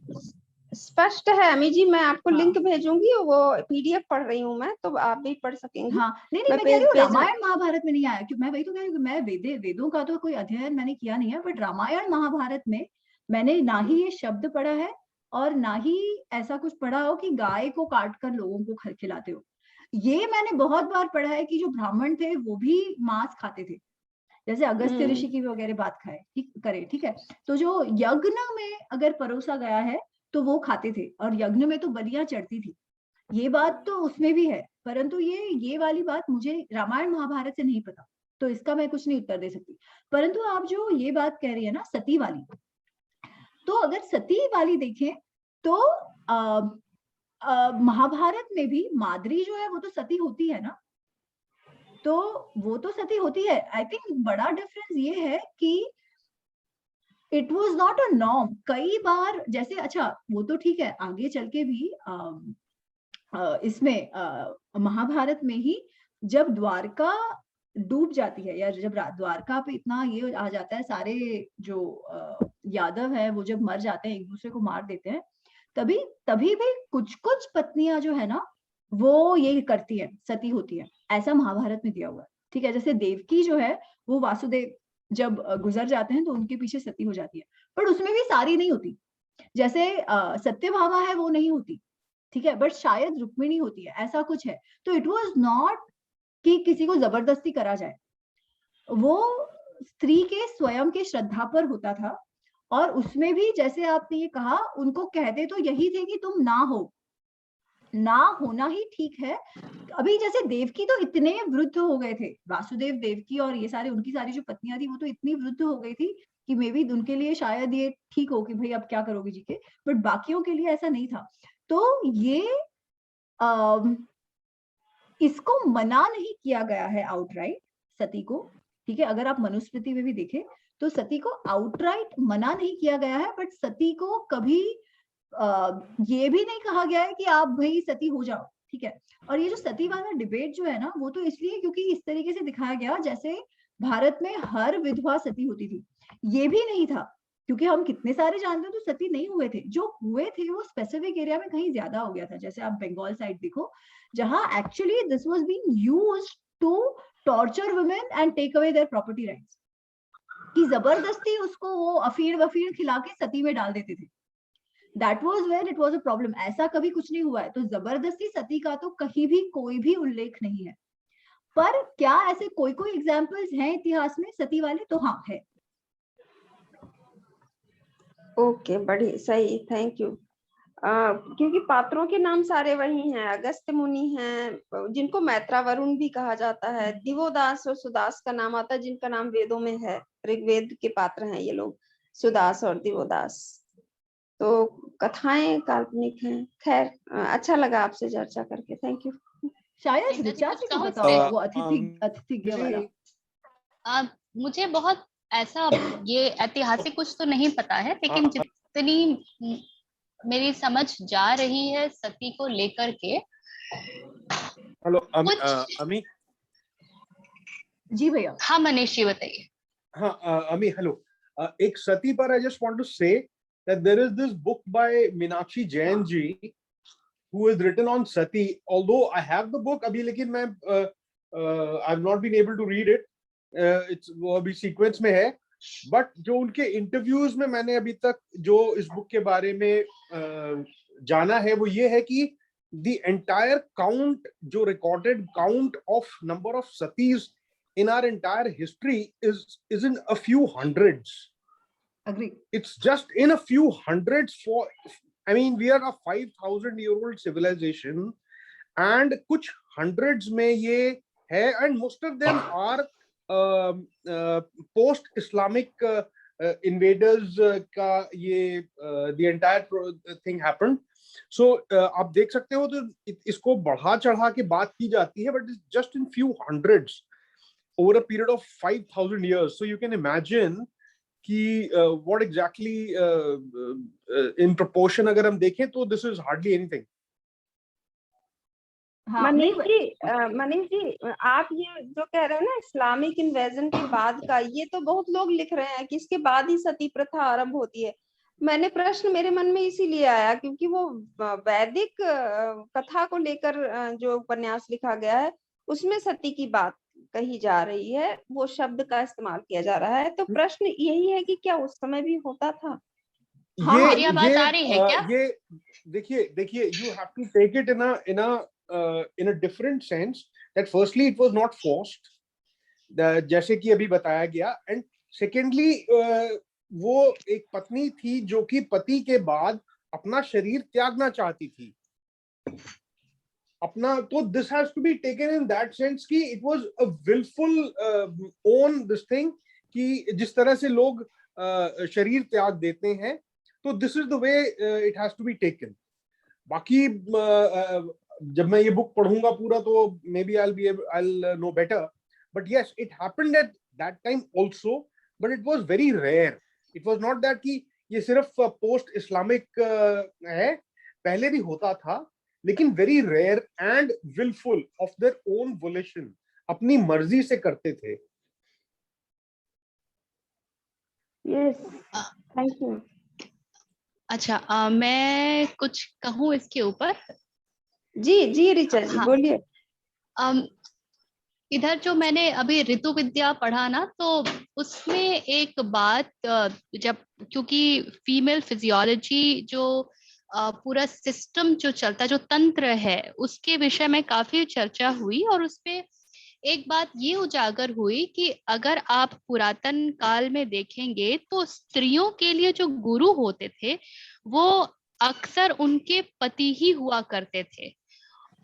Speaker 3: स्पष्ट है अमी जी. मैं आपको लिंक भेजूंगी, वो पीडीएफ पढ़ रही हूँ मैं, तो आप भी पढ़ सकेंगे.
Speaker 1: हाँ, नहीं मैं कह रही हूँ रामायण महाभारत में नहीं आया, क्योंकि मैं वही तो कह रही हूँ, मैं वेदों का तो कोई अध्ययन मैंने किया नहीं है, बट रामायण महाभारत में मैंने ना ही ये शब्द पढ़ा है और ना ही ऐसा कुछ पढ़ा हो कि गाय को काट कर लोगों को खिलाते हो. ये मैंने बहुत बार पढ़ा है कि जो ब्राह्मण थे वो भी मांस खाते थे, जैसे अगस्त्य ऋषि की वगैरह बात करे, ठीक है. तो जो यज्ञ में अगर परोसा गया है तो वो खाते थे, और यज्ञ में तो बलियां चढ़ती थी, ये बात तो उसमें भी है. परंतु ये वाली बात मुझे रामायण महाभारत से नहीं पता, तो इसका मैं कुछ नहीं उत्तर दे सकती. परंतु आप जो ये बात कह रही है ना सती वाली, तो अगर सती वाली देखें तो महाभारत में भी माद्री जो है वो तो सती होती है ना, तो वो तो सती होती है. आई थिंक बड़ा डिफरेंस ये है कि it was not a norm. कई बार जैसे, अच्छा वो तो ठीक है, आगे चल के भी इसमें महाभारत में ही जब द्वारका डूब जाती है, या जब द्वारका पे इतना ये आ जाता है, सारे जो यादव है वो जब मर जाते हैं, एक दूसरे को मार देते हैं, तभी तभी भी कुछ कुछ पत्नियां जो है ना वो ये करती है, सती होती है। ऐसा महाभारत में दिया हुआ है, ठीक है। जैसे देवकी जो है वो वासुदेव जब गुजर जाते हैं तो उनके पीछे सती हो जाती है, पर उसमें भी सारी नहीं होती। जैसे सत्यभामा है वो नहीं होती, ठीक है, बट शायद रुक्मिणी होती है, ऐसा कुछ है। तो इट वाज नॉट कि किसी को जबरदस्ती करा जाए, वो स्त्री के स्वयं के श्रद्धा पर होता था। और उसमें भी जैसे आपने ये कहा, उनको कहते तो यही थे कि तुम ना हो, ना होना ही ठीक है। अभी जैसे देवकी तो इतने वृद्ध हो गए थे, वासुदेव, देवकी और ये सारे, उनकी सारी जो पत्नियां थी वो तो इतनी वृद्ध हो गई थी कि मे बी उनके लिए शायद ये ठीक हो कि भाई अब क्या करोगे जी के, बट बाकियों के लिए ऐसा नहीं था। तो ये इसको मना नहीं किया गया है आउटराइट, सती को, ठीक है। अगर आप मनुस्मृति में भी देखें तो सती को आउटराइट मना नहीं किया गया है, बट सती को कभी ये भी नहीं कहा गया है कि आप भाई सती हो जाओ, ठीक है। और ये जो सती वाला डिबेट जो है ना, वो तो इसलिए क्योंकि इस तरीके से दिखाया गया जैसे भारत में हर विधवा सती होती थी। ये भी नहीं था, क्योंकि हम कितने सारे जानते हैं तो सती नहीं हुए थे, जो हुए थे वो स्पेसिफिक एरिया में कहीं ज्यादा हो गया था। जैसे आप बंगाल साइड देखो, जहां actually this was being used to torture women and take away their property rights, कि जबरदस्ती उसको वो अफीण वफीण खिला के सती में डाल देते थे। That was when it was a problem. ऐसा कभी कुछ नहीं हुआ है, तो जबरदस्ती सती का तो कहीं भी कोई भी उल्लेख नहीं है। पर क्या ऐसे कोई कोई एग्जाम्पल्स हैं इतिहास में सती वाले? तो हाँ है।
Speaker 3: ओके, बड़ी सही, थैंक यू। क्योंकि पात्रों के नाम सारे वही हैं, अगस्त्य मुनि हैं जिनको मैत्रा वरुण भी कहा जाता है, दिवोदास और सुदास का नाम आता है जिनका नाम वेदों में है, ऋग्वेद के पात्र हैं ये लोग, सुदास और दिवोदास। तो कथाएं काल्पनिक हैं। खैर, अच्छा लगा आपसे चर्चा करके, थैंक यू।
Speaker 1: शायद
Speaker 4: जी
Speaker 1: ऋचा
Speaker 4: कुछ
Speaker 1: जी को
Speaker 4: कहो
Speaker 1: बताओ
Speaker 4: इसमें।
Speaker 1: वो अतिथि वाला।
Speaker 4: मुझे बहुत ऐसा ये ऐतिहासिक कुछ तो नहीं पता है, लेकिन जितनी मेरी समझ जा रही है सती को लेकर के,
Speaker 5: हेलो
Speaker 4: कुछ
Speaker 5: अमी।
Speaker 1: जी भैया।
Speaker 4: हाँ मनीष जी बताइए।
Speaker 5: हाँ अमी, हेलो। एक सती पर आई जस्ट वांट टू से that there is this book by Meenakshi Jain ji who is written on Sati. Although I have the book अभी, लेकिन मैं I've not been able to read it. It's वो अभी सीक्वेंस में है, बट जो उनके इंटरव्यूज में मैंने अभी तक जो इस बुक के बारे में जाना है वो ये है कि the entire count, जो recorded count of number of satis in our entire history is in a few hundreds.
Speaker 1: Agree.
Speaker 5: It's just in a few hundreds. For I mean, we are a 5,000-year-old civilization, and कुछ hundreds में ये है, and most of them are post-Islamic invaders का ये the entire thing happened. So आप देख सकते हो, तो इसको बढ़ा चढ़ा के बात की जाती है, but it's just in few hundreds over a period of 5,000 years. So you can imagine कि what exactly in proportion अगर हम देखें तो this is hardly anything.
Speaker 1: हाँ,
Speaker 3: मनीष जी, आप ये जो कह रहे हैं ना इस्लामिक इन्वेजन के बाद का, ये तो बहुत लोग लिख रहे हैं कि इसके बाद ही सती प्रथा आरंभ होती है। मैंने प्रश्न मेरे मन में इसीलिए आया क्योंकि वो वैदिक कथा को लेकर जो उपन्यास लिखा गया है उसमें सती की बात कही जा रही है, वो शब्द का इस्तेमाल किया जा रहा है। तो प्रश्न यही है कि क्या उस समय भी होता था?
Speaker 4: मेरी आवाज आ रही है क्या?
Speaker 5: ये देखिए you have to take it in a different sense that firstly it was not forced, जैसे कि अभी बताया गया, and secondly वो एक पत्नी थी जो कि पति के बाद अपना शरीर त्यागना चाहती थी अपना, तो this has to be taken in that sense कि it was a willful own this thing कि जिस तरह से लोग शरीर त्याग देते हैं, तो this is the way it has to be taken. बाकी जब मैं ये बुक पढ़ूंगा पूरा तो maybe I'll know better, but yes, it happened at that time also, but it was very rare. It was not that कि ये सिर्फ पोस्ट इस्लामिक है, पहले भी होता था, लेकिन very rare and willful of their own volition, अपनी मर्जी से करते थे।
Speaker 3: Yes, thank you.
Speaker 4: अच्छा, मैं कुछ कहूँ इसके ऊपर?
Speaker 3: जी जी ऋचा जी
Speaker 4: हाँ।
Speaker 3: बोलिए।
Speaker 4: इधर जो मैंने अभी ऋतु विद्या पढ़ा ना, तो उसमें एक बात, जब क्योंकि फीमेल फिजियोलॉजी जो पूरा सिस्टम जो चलता, जो तंत्र है, उसके विषय में काफी चर्चा हुई, और उसपे एक बात ये उजागर हुई कि अगर आप पुरातन काल में देखेंगे तो स्त्रियों के लिए जो गुरु होते थे वो अक्सर उनके पति ही हुआ करते थे,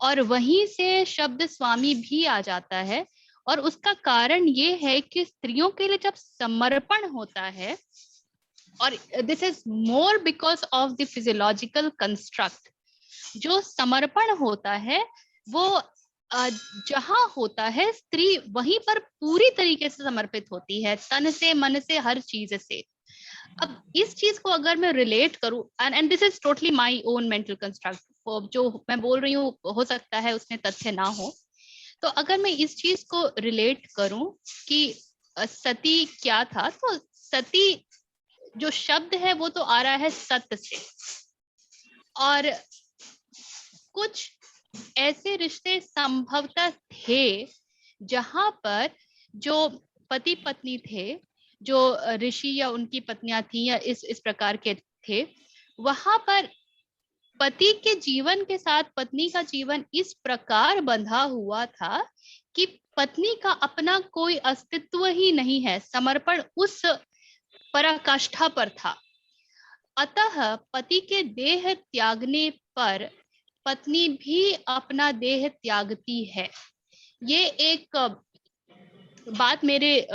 Speaker 4: और वहीं से शब्द स्वामी भी आ जाता है। और उसका कारण ये है कि स्त्रियों के लिए जब समर्पण होता है, और this is more because of the physiological construct, जो समर्पण होता है वो जहां होता है, स्त्री वहीं पर पूरी तरीके से समर्पित होती है, तन से, मन से, हर चीज से। अब इस चीज को अगर मैं रिलेट करूं, and this is totally my own mental construct, जो मैं बोल रही हूँ हो सकता है उसमें तथ्य ना हो, तो अगर मैं इस चीज को रिलेट करूं कि सती क्या था, तो सती जो शब्द है वो तो आ रहा है सत्य से, और कुछ ऐसे रिश्ते संभवतः थे जहां पर जो पति पत्नी थे, जो ऋषि या उनकी पत्नियां थी या इस प्रकार के थे, वहां पर पति के जीवन के साथ पत्नी का जीवन इस प्रकार बंधा हुआ था कि पत्नी का अपना कोई अस्तित्व ही नहीं है, समर्पण उस पराकाष्ठा पर था। अतः पति के देह त्यागने पर पत्नी भी अपना देह त्यागती है। ये एक बात मेरे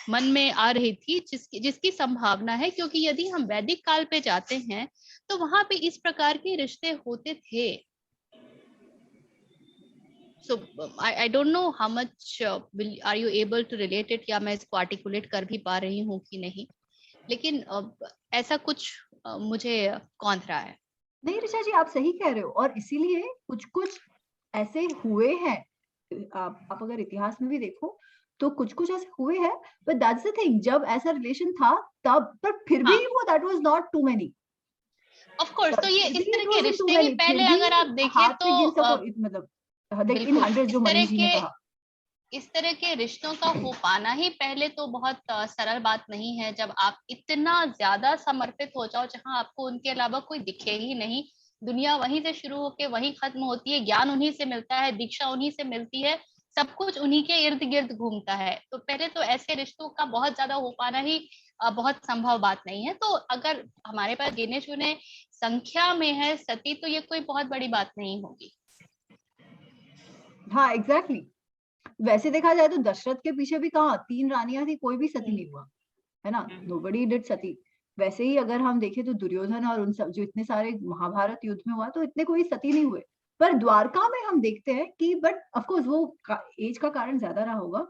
Speaker 4: मन में आ रही थी, जिसकी संभावना है, क्योंकि यदि हम वैदिक काल पे जाते हैं तो वहां पे इस प्रकार के रिश्ते होते थे। So I don't know how much are you able to relate it, या मैं इसको आर्टिकुलेट कर भी पा रही हूँ कि नहीं, लेकिन ऐसा कुछ मुझे कौंध रहा है।
Speaker 1: नहीं ऋचा जी, आप सही कह रहे हो, और इसीलिए कुछ कुछ ऐसे हुए हैं, आप अगर इतिहास में भी देखो तो कुछ कुछ ऐसे हुए हैं, बट दैट्स द थिंग, जब ऐसा रिलेशन था तब, पर फिर भी वो that was not too many.
Speaker 4: Of course, तो ये
Speaker 1: फिर
Speaker 4: इस
Speaker 1: भी
Speaker 4: तरह
Speaker 1: इट
Speaker 4: के
Speaker 1: वाजंट टू
Speaker 4: रिश्ते ही
Speaker 1: मेनी, फिर
Speaker 4: पहले
Speaker 1: भी
Speaker 4: अगर आप देखें
Speaker 1: हाथ पे गिन
Speaker 4: तो
Speaker 1: सको, मतलब इन
Speaker 4: बिल्कुल
Speaker 1: हंड्रेड जो मनीष जी ने कहा।
Speaker 4: इस तरह के रिश्तों का हो पाना ही पहले तो बहुत सरल बात नहीं है, जब आप इतना ज्यादा समर्पित हो जाओ, जहां आपको उनके अलावा कोई दिखे ही नहीं, दुनिया वहीं से शुरू होके वहीं खत्म होती है, ज्ञान उन्हीं से मिलता है, दीक्षा उन्हीं से मिलती है, सब कुछ उन्हीं के इर्द गिर्द घूमता है। तो पहले तो ऐसे रिश्तों का बहुत ज्यादा हो पाना ही बहुत संभव बात नहीं है। तो अगर हमारे पास गिने चुने संख्या में है सती, तो ये कोई बहुत बड़ी बात नहीं होगी।
Speaker 1: हाँ एग्जैक्टली, वैसे देखा जाए तो दशरथ के पीछे भी कहाँ 3 रानियां थी, कोई भी सती नहीं हुआ, है ना, नोबडी डिड सती। वैसे ही अगर हम देखें तो दुर्योधन और उन सब जो इतने सारे महाभारत युद्ध में हुआ, तो इतने कोई सती नहीं हुए। पर द्वारका में हम देखते हैं कि, बट ऑफ कोर्स वो एज का कारण ज्यादा रहा होगा,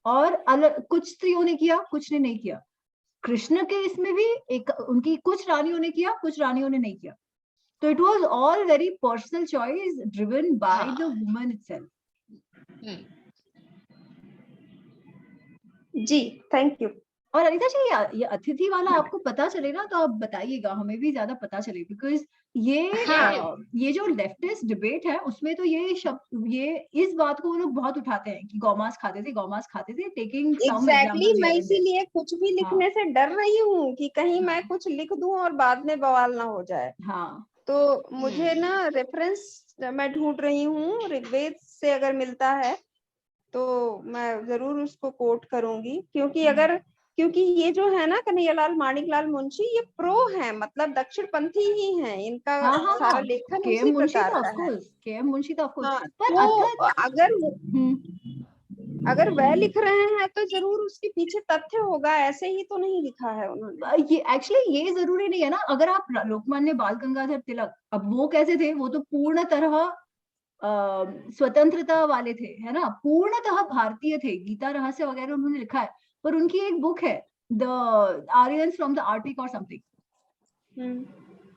Speaker 1: और अलग कुछ स्त्रियों ने किया, कुछ ने नहीं किया। कृष्ण के इसमें भी एक उनकी कुछ रानियों ने किया, कुछ रानियों ने नहीं किया। तो it was all very personal choice driven by the woman itself.
Speaker 3: जी थैंक यू।
Speaker 1: और अनिता जी, ये अतिथि वाला आपको पता चले ना तो आप बताइएगा, हमें भी ज्यादा पता चले, बिकॉज ये जो लेफ्टिस्ट डिबेट है उसमें तो ये शब्द, ये इस बात को वो लोग बहुत उठाते हैं कि गौमांस खाते थे, गौमांस खाते थे, टेकिंग सम
Speaker 3: एग्जैक्टली,
Speaker 1: एग्जांपल
Speaker 3: मैं इसीलिए कुछ भी लिखने से डर रही हूँ कि कहीं मैं कुछ लिख दूं और बाद में बवाल ना हो जाए।
Speaker 1: हाँ,
Speaker 3: तो मुझे ना रेफरेंस मैं ढूंढ रही हूँ, ऋग्वेद से अगर मिलता है तो मैं जरूर उसको कोट करूंगी, क्योंकि ये जो है ना कन्हैयालाल माणिकलाल मुंशी, ये प्रो है, मतलब दक्षिणपंथी ही हैं, इनका
Speaker 1: हाँ,
Speaker 3: सारा लेखन
Speaker 1: के
Speaker 3: उसी
Speaker 1: एम मुंशी
Speaker 3: प्रकार
Speaker 1: तो
Speaker 3: का
Speaker 1: ऑफ
Speaker 3: है।
Speaker 1: कोर्स, के एम मुंशी तो ऑफ कोर्स,
Speaker 3: हाँ,
Speaker 1: पर
Speaker 3: तो अगर वह लिख रहे हैं तो जरूर उसके पीछे तथ्य होगा, ऐसे ही तो नहीं लिखा है उन्होंने।
Speaker 1: ये एक्चुअली ये जरूरी नहीं है ना। अगर आप लोकमान्य बाल गंगाधर तिलक, अब वो कैसे थे, वो तो पूर्ण तरह स्वतंत्रता वाले थे, है ना, पूर्णतः भारतीय थे, गीता रहस्य वगैरह उन्होंने लिखा है, पर उनकी एक बुक है the Aryans from the Arctic और समथिंग,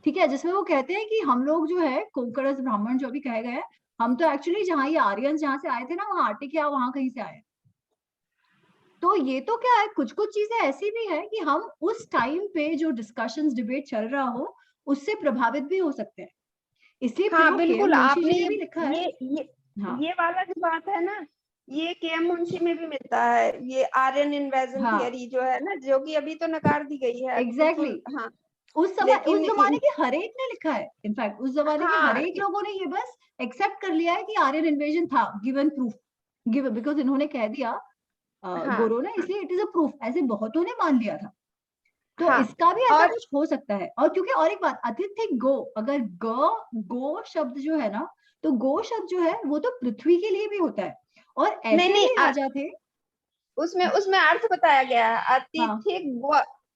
Speaker 1: ठीक है, जिसमें वो कहते हैं कि हम लोग जो है कोकरस ब्राह्मण जो भी कहे गए हैं, हम तो एक्चुअली जहाँ ये आर्यंस जहाँ से आए थे ना, वहाँ आर्टिक या वहाँ कहीं से आए। तो ये तो क्या है, कुछ कुछ चीजें ऐसी भी है कि हम उस टाइम पे जो डिस्कशंस डिबेट चल रहा हो उससे प्रभावित भी हो सकते हैं। इसलिए फिर
Speaker 3: हाँ
Speaker 1: वो
Speaker 3: बिल्कुल,
Speaker 1: के.एम. मुंशी
Speaker 3: आपने
Speaker 1: जी ने भी लिखा है।
Speaker 3: ये
Speaker 1: हाँ
Speaker 3: ये वाला जो बात है ना, ये के.एम. मुंशी में भी मिलता है, ये आर्यन इन्वेजन
Speaker 1: हाँ
Speaker 3: थियरी जो है ना, जो कि अभी तो नकार दी गई है
Speaker 1: एग्जैक्टली
Speaker 3: बिल्कुल। हाँ
Speaker 1: उस
Speaker 3: लेकिन
Speaker 1: जमाने के हर एक ने लिखा है, इनफैक्ट उस जमाने के हर
Speaker 3: हाँ
Speaker 1: एक लोगों ने ये बस एक्सेप्ट कर लिया है कि आर्यन इन्वेजन था, गिवन प्रूफ, गिवन बिकॉज इन्होंने कह दिया
Speaker 3: हाँ
Speaker 1: गोरो ने, इसलिए इट इज अ प्रूफ, ऐसे बहुतों ने मान लिया था। तो
Speaker 3: हाँ
Speaker 1: इसका भी ऐसा
Speaker 3: और
Speaker 1: कुछ हो सकता है। और क्योंकि और एक बात, अतिथि गो, अगर गो शब्द जो है ना, तो गो शब्द जो है वो तो पृथ्वी के लिए भी होता है, और
Speaker 3: नहीं
Speaker 1: ऐसे
Speaker 3: नहीं
Speaker 1: भी राजा थे।
Speaker 3: उसमें उसमें अर्थ बताया गया है,
Speaker 1: हाँ
Speaker 3: अतिथि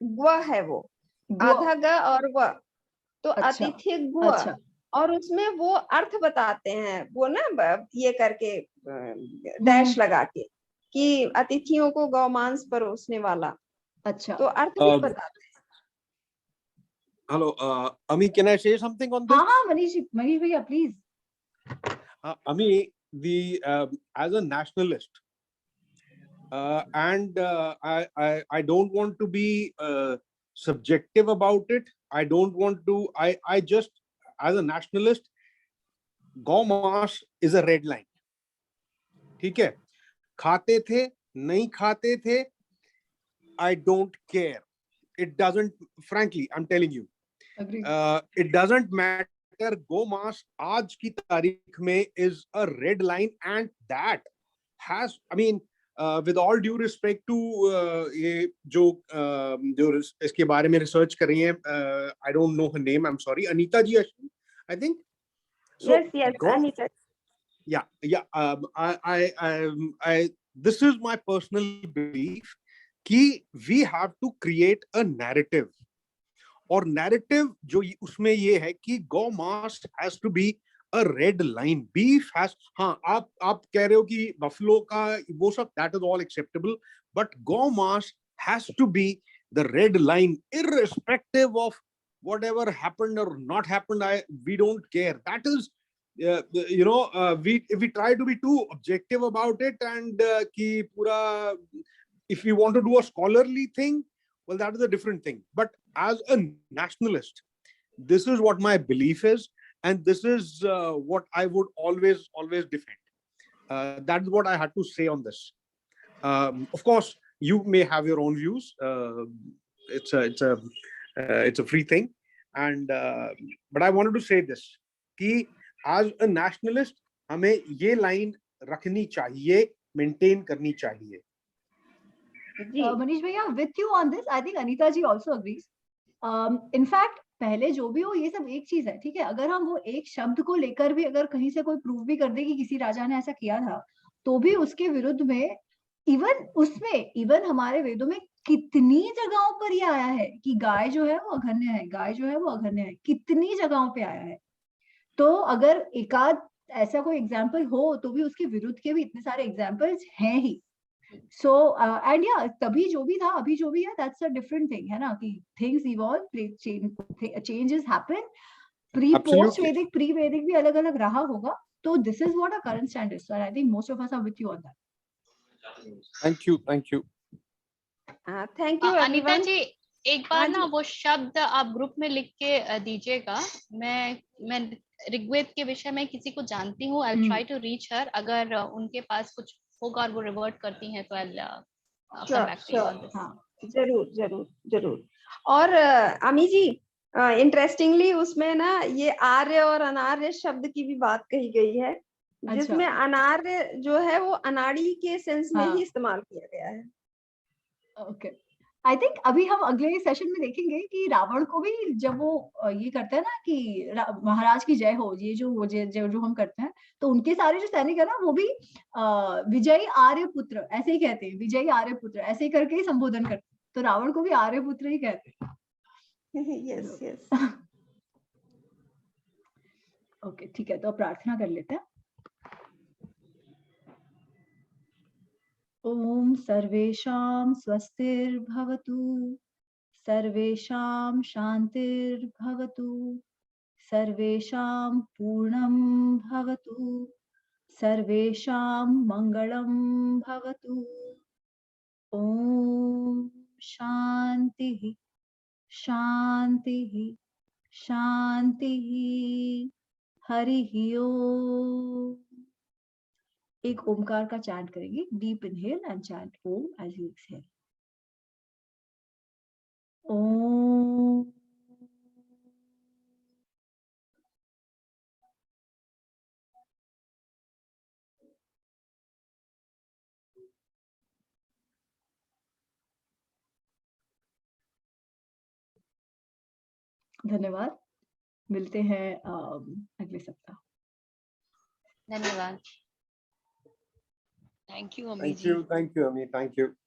Speaker 3: ग्व है वो,
Speaker 1: गो,
Speaker 3: आधा ग और व, तो
Speaker 1: अच्छा
Speaker 3: अतिथि ग्व,
Speaker 1: अच्छा
Speaker 3: और उसमें वो अर्थ बताते हैं वो ना, ये करके
Speaker 1: हम्म
Speaker 3: डैश लगा के, कि अतिथियों को गौमांस परोसने वाला,
Speaker 1: अच्छा
Speaker 3: तो अर्थ भी बताते
Speaker 5: Hello, Ami, can I say something on this?
Speaker 1: हाँ हाँ मनीष भैया please.
Speaker 5: Ami, the as a nationalist, and I don't want to be subjective about it. I don't want to. I just, as a nationalist, गौमांस is a red line. ठीक है, खाते थे नहीं खाते थे, I don't care. It doesn't. Frankly, I'm telling you,
Speaker 1: agree
Speaker 5: it doesn't matter. गौमांस आज की तारीख में is a red line, and that has, I mean, with all due respect to ये जो इसके बारे में रिसर्च कर रही हैं, I don't know her name, I'm sorry, Anita ji, I think. So,
Speaker 3: हैं। Yes yes Anita,
Speaker 5: I this is my personal belief कि we have to create a narrative, और narrative जो उसमें ये है कि गौ मांस has to be a red line, beef has, हाँ आप कह रहे हो कि बफलो का वो सब, that is all acceptable, but गौ मांस has to be the red line, irrespective of whatever happened or not happened. We don't care. That is, if we try to be too objective about it, and कि पूरा, if we want to do a scholarly thing, well, that is a different thing. But as a nationalist, this is what my belief is, and this is what I would always defend. That is what I had to say on this. Of course, you may have your own views. It's a free thing, and but I wanted to say this: कि as a nationalist, हमें ये line रखनी चाहिए, maintain करनी चाहिए.
Speaker 1: मनीष भैया with you on this, I think Anita ji also agrees. In fact पहले जो भी हो, ये सब एक चीज है, ठीक है, अगर हम वो एक शब्द को लेकर भी अगर कहीं से कोई प्रूव भी कर दे कि किसी राजा ने ऐसा किया था, तो भी उसके विरुद्ध में इवन हमारे वेदों में कितनी जगहों पर ये आया है कि गाय जो है वो अघन्य है, गाय जो है वो अघन्य है, कितनी जगहों पे आया है। तो अगर एकाध ऐसा कोई एग्जाम्पल हो तो भी उसके विरुद्ध के भी इतने सारे एग्जाम्पल्स हैं ही। सो एंड या तभी जो भी था, अभी जो भी है, दैट्स अ डिफरेंट थिंग, है ना, कि things evolve, changes happen, pre post Vedic pre Vedic भी अलग अलग रहा होगा। तो this is what a current stand is, so I think most of us are with you on that.
Speaker 5: Thank you
Speaker 3: thank you
Speaker 4: Anita
Speaker 3: everyone.
Speaker 4: जी, एक बार ना वो शब्द आप ग्रुप में लिख के दीजिएगा। मैं ऋग्वेद के विषय में किसी को जानती हूँ, I try to reach her, अगर उनके पास कुछ होगा और वो रिवर्ट करती हैं तो I come back to you on this.
Speaker 3: हाँ जरूर जरूर जरूर। और अमी जी, इंटरेस्टिंगली उसमें ना ये आर्य और अनार्य शब्द की भी बात कही गई है, जिसमें अनार्य जो है वो अनाड़ी के सेंस में ही इस्तेमाल किया गया है।
Speaker 1: ओके, आई थिंक अभी हम अगले सेशन में देखेंगे कि रावण को भी जब वो ये करता है ना कि महाराज की जय हो, ये जो हम करते हैं, तो उनके सारे जो सैनिक है ना, वो भी विजयी आर्य पुत्र ऐसे ही कहते हैं, विजयी आर्य पुत्र ऐसे ही करके ही संबोधन करते हैं। तो रावण को भी आर्य पुत्र ही कहते हैं।
Speaker 3: Yes yes.
Speaker 1: ओके ठीक है, तो प्रार्थना कर लेते हैं। ओम सर्वेषां स्वस्तिर्भवतु, सर्वेषां शान्तिर्भवतु, सर्वेषां पूर्णं भवतु, सर्वेषां मङ्गलं भवतु। ओम शांतिः शांतिः शांतिः। हरिः ओम। एक ओमकार का चैंट करेंगे, deep inhale and chant Om as you exhale. Om. धन्यवाद, मिलते हैं अगले सप्ताह।
Speaker 4: धन्यवाद। Thank you Ami
Speaker 5: Thank
Speaker 4: ji.
Speaker 5: you, Ami. Thank you.